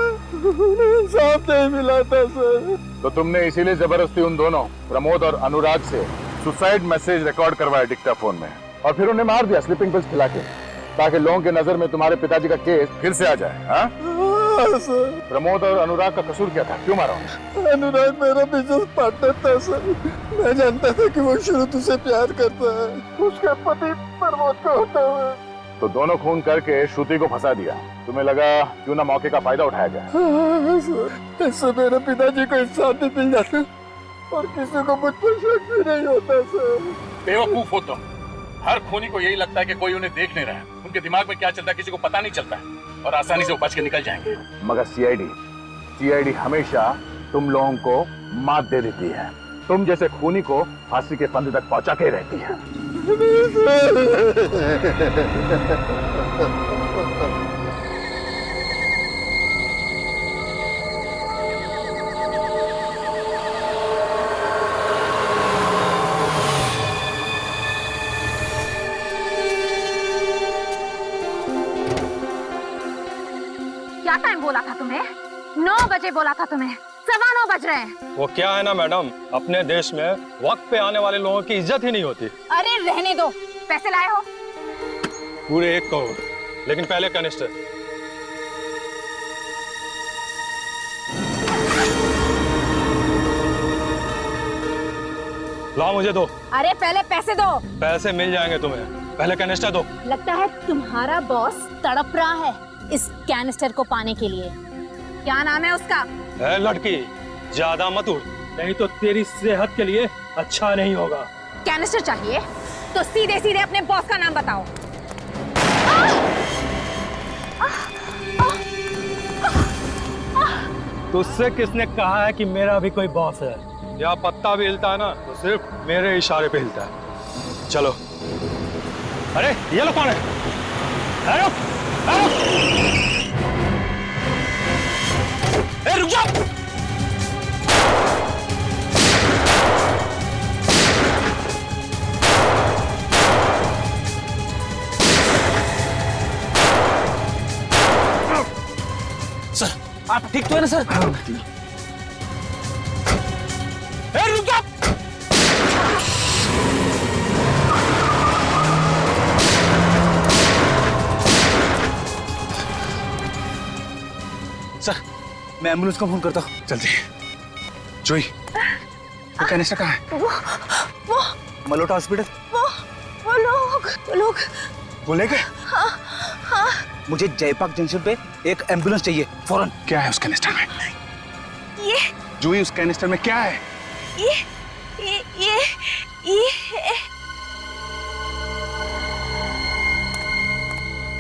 इंसाफ नहीं मिला था सर। तो तुमने इसीलिए जबरदस्ती उन दोनों प्रमोद और अनुराग से सुसाइड मैसेज रिकॉर्ड करवाया डिक्टाफोन में, और फिर उन्हें मार दिया स्लीपिंग पिल्स खिला के, ताकि लोगों के नजर में तुम्हारे पिताजी का केस फिर से आ जाए। हाँ? सर प्रमोद और अनुराग का कसूर क्या था? क्यों मारा उन्हें? अनुराग मेरा बिजनेस पार्टनर था सर। मैं जानता था कि वो शुरू से प्यार करता है, उसका पति प्रमोद का होता है। तो दोनों खून करके श्रुति को फंसा दिया। तुम्हें लगा क्यों ना मौके का फायदा उठाया जाए। हाँ सर, इससे मेरे पिताजी को इंसाफ भी मिल जाता और किसी को मुझ पर शक भी नहीं होता सर। बेवकूफ हो तुम। हर खूनी को यही लगता है कि कोई उन्हें देख नहीं रहा है। उनके दिमाग में क्या चलता है किसी को पता नहीं चलता है, और आसानी से वो बच के निकल जाएंगे। मगर सीआईडी हमेशा तुम लोगों को मात दे देती है। तुम जैसे खूनी को फांसी के फंदे तक पहुंचा के रहती है। क्या टाइम बोला था तुम्हें? 9 बजे बोला था तुम्हें, 9:15 बज रहे हैं। वो क्या है ना मैडम, अपने देश में वक्त पे आने वाले लोगों की इज्जत ही नहीं होती। अरे रहने दो। पैसे लाए हो? पूरे 1 करोड़, लेकिन पहले कनिस्टर। लाओ मुझे दो। अरे पहले पैसे दो। पैसे मिल जाएंगे तुम्हें, पहले कैनिस्टर दो। लगता है तुम्हारा बॉस तड़प रहा है इस कैनिस्टर को पाने के लिए। क्या नाम है उसका? है लड़की, ज्यादा मत उड़, नहीं तो तेरी सेहत के लिए अच्छा नहीं होगा। कैनिस्टर चाहिए तो सीधे सीधे अपने बॉस का नाम बताओ। तुझसे किसने कहा है कि मेरा भी कोई बॉस है? या पत्ता भी हिलता है ना तो सिर्फ मेरे इशारे पे हिलता है। चलो। अरे ये लोग कौन है? अरे रुक जाओ। सर आप ठीक तो है ना सर? रुक जाओ। सर मैं एम्बुलेंस को फोन करता हूँ जल्दी। जोई वो कैनिस्टर कहाँ है? वो मलोटा हॉस्पिटल। वो लोग वो ले गए? हाँ मुझे जयपाक जंक्शन पे एक एम्बुलेंस चाहिए फौरन। क्या है उस कैनिस्टर में? ये जूही, उस कैनिस्टर में क्या है? ये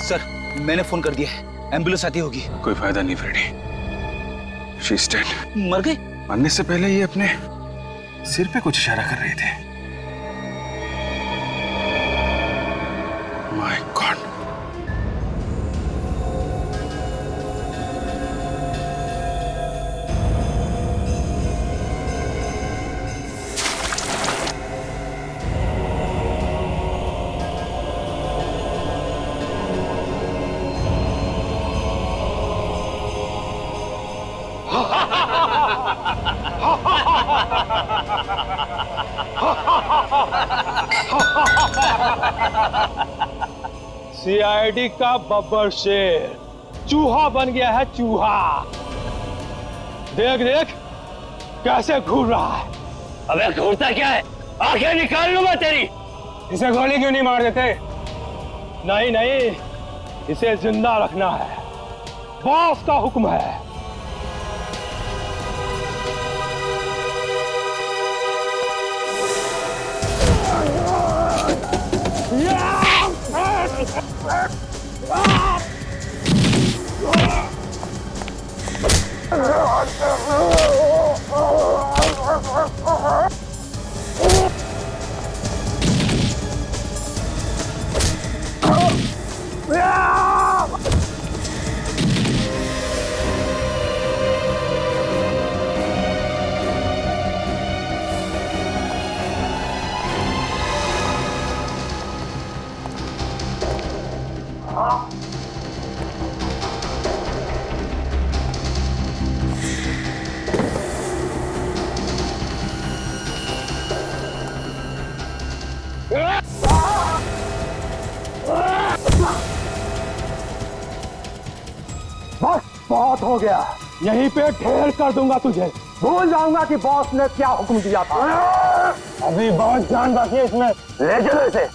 सर मैंने फोन कर दिया है, एम्बुलेंस आती होगी। कोई फायदा नहीं फ्रेडी, शी इज डेड। मर गई? मरने से पहले ये अपने सिर पे कुछ इशारा कर रहे थे। My God. सीआईडी का बब्बर शेर चूहा बन गया है, चूहा। देख देख कैसे घूर रहा है। अबे घूरता क्या है? आंखें निकाल लूंगा तेरी। इसे गोली क्यों नहीं मार देते? नहीं नहीं, इसे जिंदा रखना है, बॉस का हुक्म है। बस बहुत हो गया, यहीं पे ढेर कर दूंगा तुझे। भूल जाऊंगा कि बॉस ने क्या हुक्म दिया था। अभी बहुत जान बाकी है इसमें। ले चलो इसे,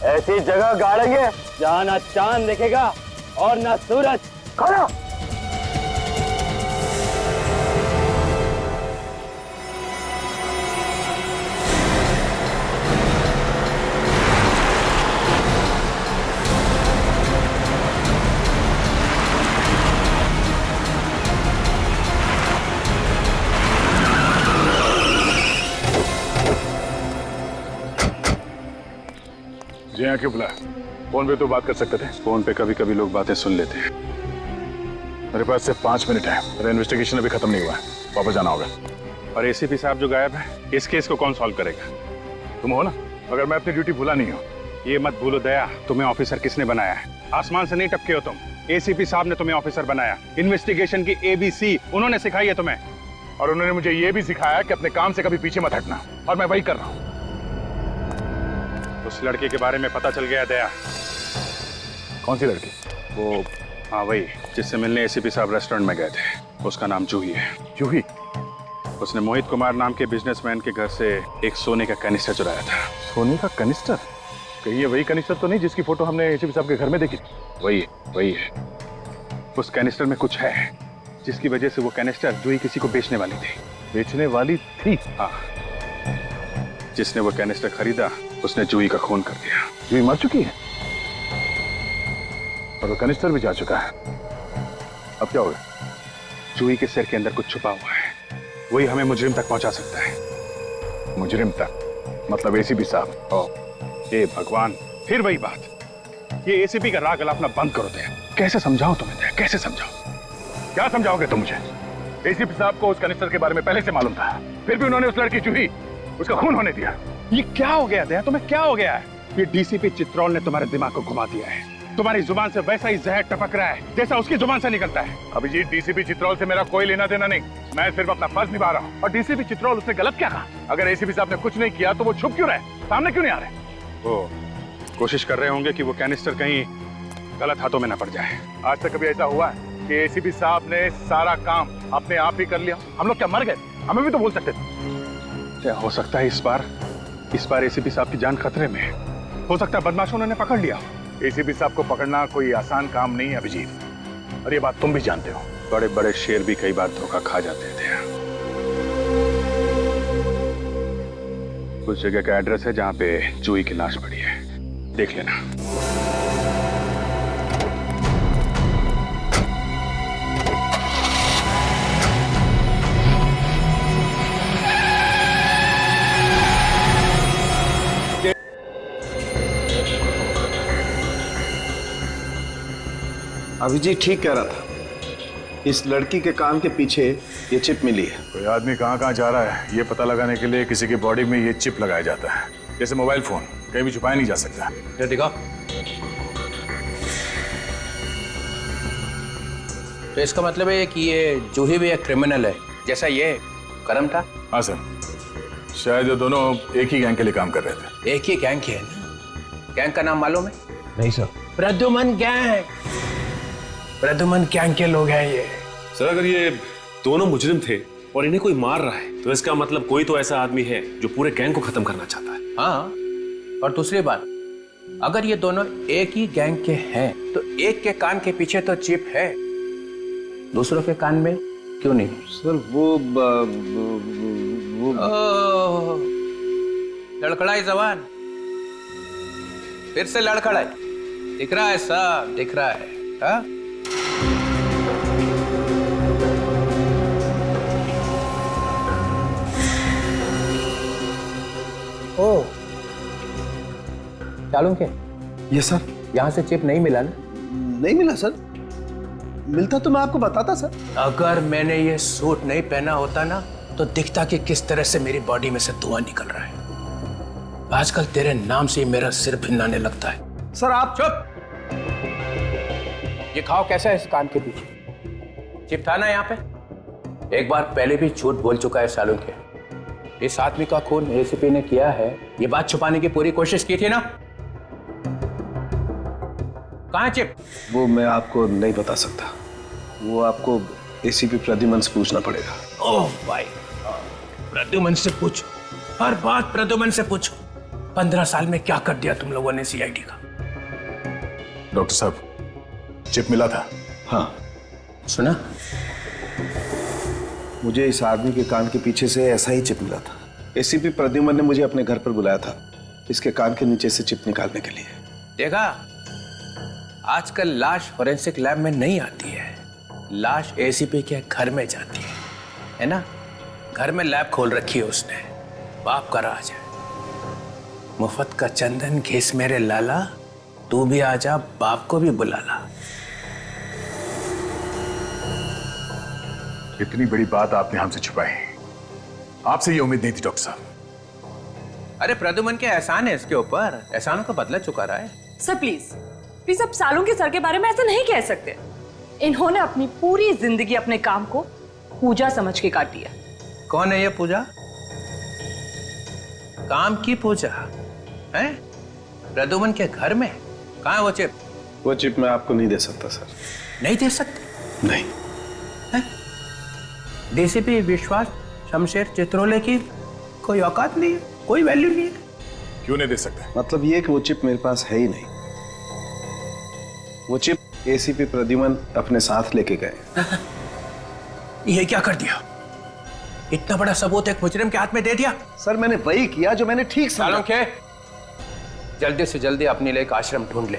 ऐसी जगह गाड़ेंगे जहाँ ना चांद दिखेगा और ना सूरज। खड़ा। जी हाँ, क्यों बुलाया? फोन पे तो बात कर सकते थे। फोन पे कभी कभी लोग बातें सुन लेते हैं। मेरे पास सिर्फ 5 मिनट है, मेरा इन्वेस्टिगेशन अभी खत्म नहीं हुआ है, वापस जाना होगा। और एसीपी साहब जो गायब है, इस केस को कौन सॉल्व करेगा? तुम हो ना? अगर मैं अपनी ड्यूटी भूला नहीं हूँ। ये मत भूलो दया, तुम्हें ऑफिसर किसने बनाया है? आसमान से नहीं टपके हो तुम। एसीपी साहब ने तुम्हें ऑफिसर बनाया। इन्वेस्टिगेशन की ABC उन्होंने सिखाई है तुम्हें, और उन्होंने मुझे ये भी सिखाया कि अपने काम से कभी पीछे मत हटना, और मैं वही कर रहा हूँ। उस लड़के के बारे में पता चल गया दया। कौन सी लड़की? वो हाँ वही, जिससे मिलने एसीपी साहब रेस्टोरेंट में गए थे। उसका नाम जूही है। जूही? उसने मोहित कुमार नाम के बिजनेसमैन के घर से एक सोने का कैनिस्टर चुराया था। सोने का कैनिस्टर? कहीं ये वही कैनिस्टर तो नहीं जिसकी फोटो हमने एसीपी साहब के घर में देखी? वही है। उस कैनिस्टर में कुछ है जिसकी वजह से वो कैनिस्टर जूही किसी को बेचने वाली थी। बेचने वाली थी? हाँ। जिसने वो कैनिस्टर खरीदा उसने जूही का खून कर दिया। जूही मर चुकी है और वो कैनिस्टर भी जा चुका है। अब क्या होगा? जूही के सिर के अंदर कुछ छुपा हुआ है, वही हमें मुजरिम तक पहुंचा सकता है। मुजरिम तक मतलब एसीपी साहब। हे भगवान, फिर वही बात। ये एसीपी का राग अलापना बंद करो दया। कैसे समझाऊं तुम्हें दया, कैसे समझाऊं? क्या समझाओगे तुम मुझे? एसीपी साहब को उस कैनिस्टर के बारे में पहले से मालूम था, फिर भी उन्होंने उस लड़की जूही उसका खून होने दिया। ये क्या हो गया दया, तुम्हें क्या हो गया है? ये डीसीपी चित्रोल ने तुम्हारे दिमाग को घुमा दिया है। तुम्हारी जुबान से वैसा ही जहर टपक रहा है जैसा उसकी जुबान से निकलता है। अभिजीत, डीसीपी चित्रोल से मेरा कोई लेना देना नहीं, मैं सिर्फ अपना फर्ज निभा रहा हूँ। और डीसीपी चित्रोल उसने गलत क्या कहा? अगर एसीपी साहब ने कुछ नहीं किया तो वो छुप क्यों रहे, सामने क्यों नहीं आ रहे? वो कोशिश कर रहे होंगे कि वो कैनिस्टर कहीं गलत हाथों में न पड़ जाए। आज तक कभी ऐसा हुआ है कि एसीपी साहब ने सारा काम अपने आप ही कर लिया? हम लोग क्या मर गए? हमें भी तो बोल सकते थे। क्या हो सकता है इस बार एसीपी साहब की जान खतरे में है? हो सकता है बदमाशों ने पकड़ लिया। एसीपी साहब को पकड़ना कोई आसान काम नहीं है अभिजीत, और ये बात तुम भी जानते हो। बड़े बड़े शेर भी कई बार धोखा खा जाते थे। उस जगह का एड्रेस है जहां पे जूही की लाश पड़ी है, देख लेना। अभिजीत ठीक कह रहा था, इस लड़की के कान के पीछे ये चिप मिली है। कोई आदमी कहाँ कहाँ जा रहा है ये पता लगाने के लिए किसी की बॉडी में ये चिप लगाया जाता है, जैसे मोबाइल फोन कहीं भी छुपाया नहीं जा सकता। ये दिखाओ। तो इसका मतलब है कि ये जूही भी एक क्रिमिनल है, जैसा ये करम था। हाँ सर, शायद ये दोनों एक ही गैंग के लिए काम कर रहे थे। एक ही गैंग के है ना? गैंग का नाम मालूम है? नहीं sir. Pradyuman gang, Pradyuman gang के लोग हैं ये। सर अगर ये दोनों मुजरिम थे और इन्हें कोई मार रहा है तो इसका मतलब कोई तो ऐसा आदमी है जो पूरे गैंग को खत्म करना चाहता है। हाँ, और दूसरी बात, अगर ये दोनों एक ही गैंग के हैं तो एक के कान के पीछे तो चिप है, दूसरों के कान में क्यों नहीं? सर वो लड़खड़ाई जवान, फिर से लड़खड़ाई। दिख रहा है सब, दिख रहा है। हाँ? ओ, चालू के? Yes sir. यहाँ से चिप नहीं मिला ना? नहीं मिला सर, मिलता तो मैं आपको बताता सर। अगर मैंने ये सूट नहीं पहना होता ना तो दिखता कि किस तरह से मेरी बॉडी में से धुआं निकल रहा है। आजकल तेरे नाम से मेरा सिर भिन्नाने लगता है। सर आप चुप। ये खाओ कैसा है इस कान के पीछे? चिप था ना यहाँ पे? एक बार पहले भी झूठ बोल चुका है सालों के। इस आदमी का खून एसीपी ने किया है, ये बात छुपाने की पूरी कोशिश की थी ना? कहाँ है चिप? वो मैं आपको नहीं बता सकता, वो आपको एसीपी प्रद्युमन से पूछना पड़ेगा। ओह भाई, प्रद्युमन से पूछो, हर बात प्रद्युमन से पूछो। 15 साल में क्या कर दिया तुम लोगों ने सीआईडी का? डॉक्टर साहब, चिप मिला था? हाँ। सुना? मुझे इस आदमी के कान के पीछे से ऐसा ही चिप मिला था। एसीपी प्रद्युमन ने मुझे अपने घर पर बुलाया था इसके कान के नीचे से चिप निकालने के लिए। देखा, आजकल लाश फोरेंसिक लैब में नहीं आती है, लाश एसीपी के घर में जाती है ना? घर में लैब खोल रखी है उसने, बाप का राज है। मुफ्त का चंदन घिस मेरे लाला, तू भी आजा, बाप को भी बुला ला। इतनी बड़ी बात आपने हमसे छुपाई, आपसे ये उम्मीद नहीं थी डॉक्टर साहब। अरे प्रद्युमन के एहसान है इसके ऊपर, एहसानों का बदला चुका रहा है। सर प्लीज प्लीज, आप सालों के सर के बारे में ऐसा नहीं कह सकते। इन्होंने अपनी पूरी जिंदगी अपने काम को पूजा समझ के काटी है। कौन है ये पूजा? काम की पूजा है? प्रद्युमन के घर में? कहाँ है वो चिप? वो चिप मैं आपको नहीं दे सकता सर। नहीं दे सकते? नहीं। डीसीपी विश्वास शमशेर चित्रोले की कोई औकात नहीं है, कोई वैल्यू नहीं है? क्यों नहीं दे सकते? मतलब ये कि वो चिप मेरे पास है ही नहीं। वो चिप एसीपी प्रद्युमन अपने साथ लेके गए। ये क्या कर दिया? इतना बड़ा सबूत एक मुजरिम के हाथ में दे दिया? सर मैंने वही किया जो मैंने ठीक समझा। के जल्दी से जल्दी अपने लिए एक आश्रम ढूंढ ले,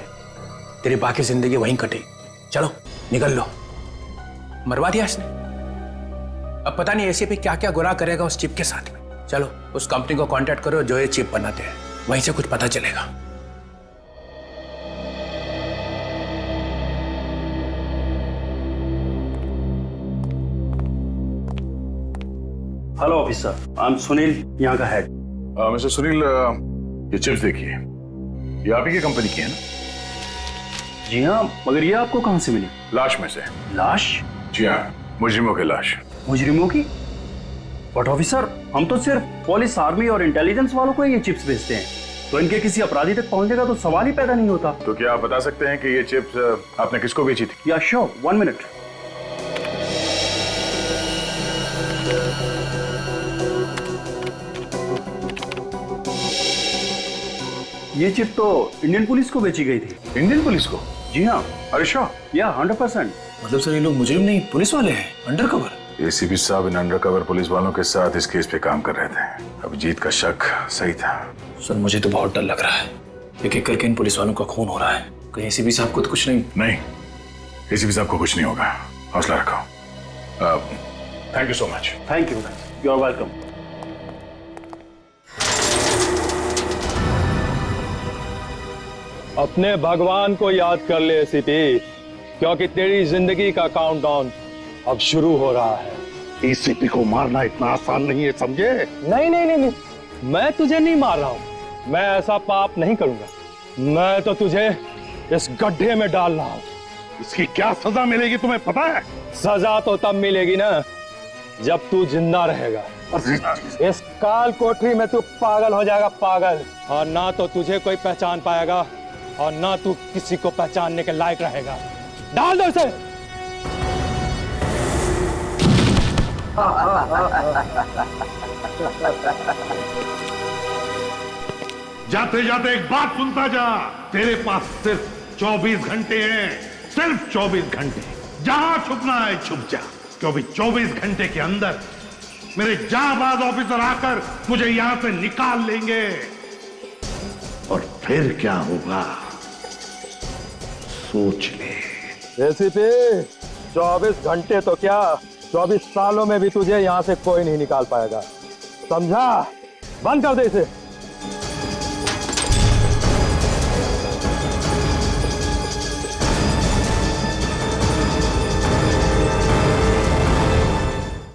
तेरी बाकी जिंदगी वहीं कटेगी। चलो निकल लो। मरवा दिया इसने, अब पता नहीं एसीपी क्या क्या गुनाह करेगा उस चिप के साथ में। चलो उस कंपनी को कांटेक्ट करो जो ये चिप बनाते हैं, वहीं से कुछ पता चलेगा। Hello officer, I am Sunil, यहाँ का हेड। मिस्टर सुनील, ये चिप्स देखिए, ये आप ही की कंपनी की है ना? जी हाँ, मगर ये आपको कहाँ से मिली? लाश में से। लाश? जी हाँ, मुजरिमों की लाश। मुजरिमों की? बट ऑफिसर, हम तो सिर्फ पुलिस, आर्मी और इंटेलिजेंस वालों को ये चिप्स भेजते हैं, तो इनके किसी अपराधी तक पहुंचने का तो सवाल ही पैदा नहीं होता। तो क्या आप बता सकते हैं कि ये चिप्स आपने किसको बेची थी? या श्योर, 1 मिनट। ये चिप तो इंडियन पुलिस को बेची गई थी। इंडियन पुलिस को? जी हाँ। अरे श्योर? या 100%। मतलब सर ये लोग मुजरिम नहीं पुलिस वाले हैं, अंडरकवर। एसीपी साहब इन अंडरकवर पुलिस वालों के साथ इस केस पे काम कर रहे थे। अभिजीत का शक सही था। सर मुझे तो बहुत डर लग रहा है, एक एक करके इन पुलिस वालों का खून हो रहा है। कहीं एसीपी साहब को तो कुछ नहीं? एसीपी साहब को कुछ नहीं होगा, हौसला रखो। Thank you so much. Thank you, you are welcome. अपने भगवान को याद कर ले एसीपी, क्योंकि तेरी जिंदगी का काउंटडाउन अब शुरू हो रहा है। एसीपी को मारना इतना आसान नहीं है, समझे? नहीं नहीं नहीं नहीं, मैं तुझे नहीं मार रहा हूं, मैं ऐसा पाप नहीं करूंगा। मैं तो तुझे इस गड्ढे में डाल रहा हूं। इसकी क्या सजा मिलेगी तुम्हें पता है? सजा तो तब मिलेगी ना जब तू जिंदा रहेगा। इस काल कोठरी में तू पागल हो जाएगा, पागल। और ना तो तुझे कोई पहचान पाएगा और ना तू किसी को पहचानने के लायक रहेगा। डाल दो इसे। जाते जाते एक बात सुनता जा, तेरे पास सिर्फ 24 घंटे हैं, सिर्फ 24 घंटे। जहां छुपना है छुप जा, क्योंकि 24 घंटे के अंदर मेरे जाबाज ऑफिसर आकर मुझे यहां से निकाल लेंगे। और फिर क्या होगा सोच ले। एसीपी 24 घंटे तो क्या, 24 सालों में भी तुझे यहां से कोई नहीं निकाल पाएगा, समझा? बंद कर दे इसे।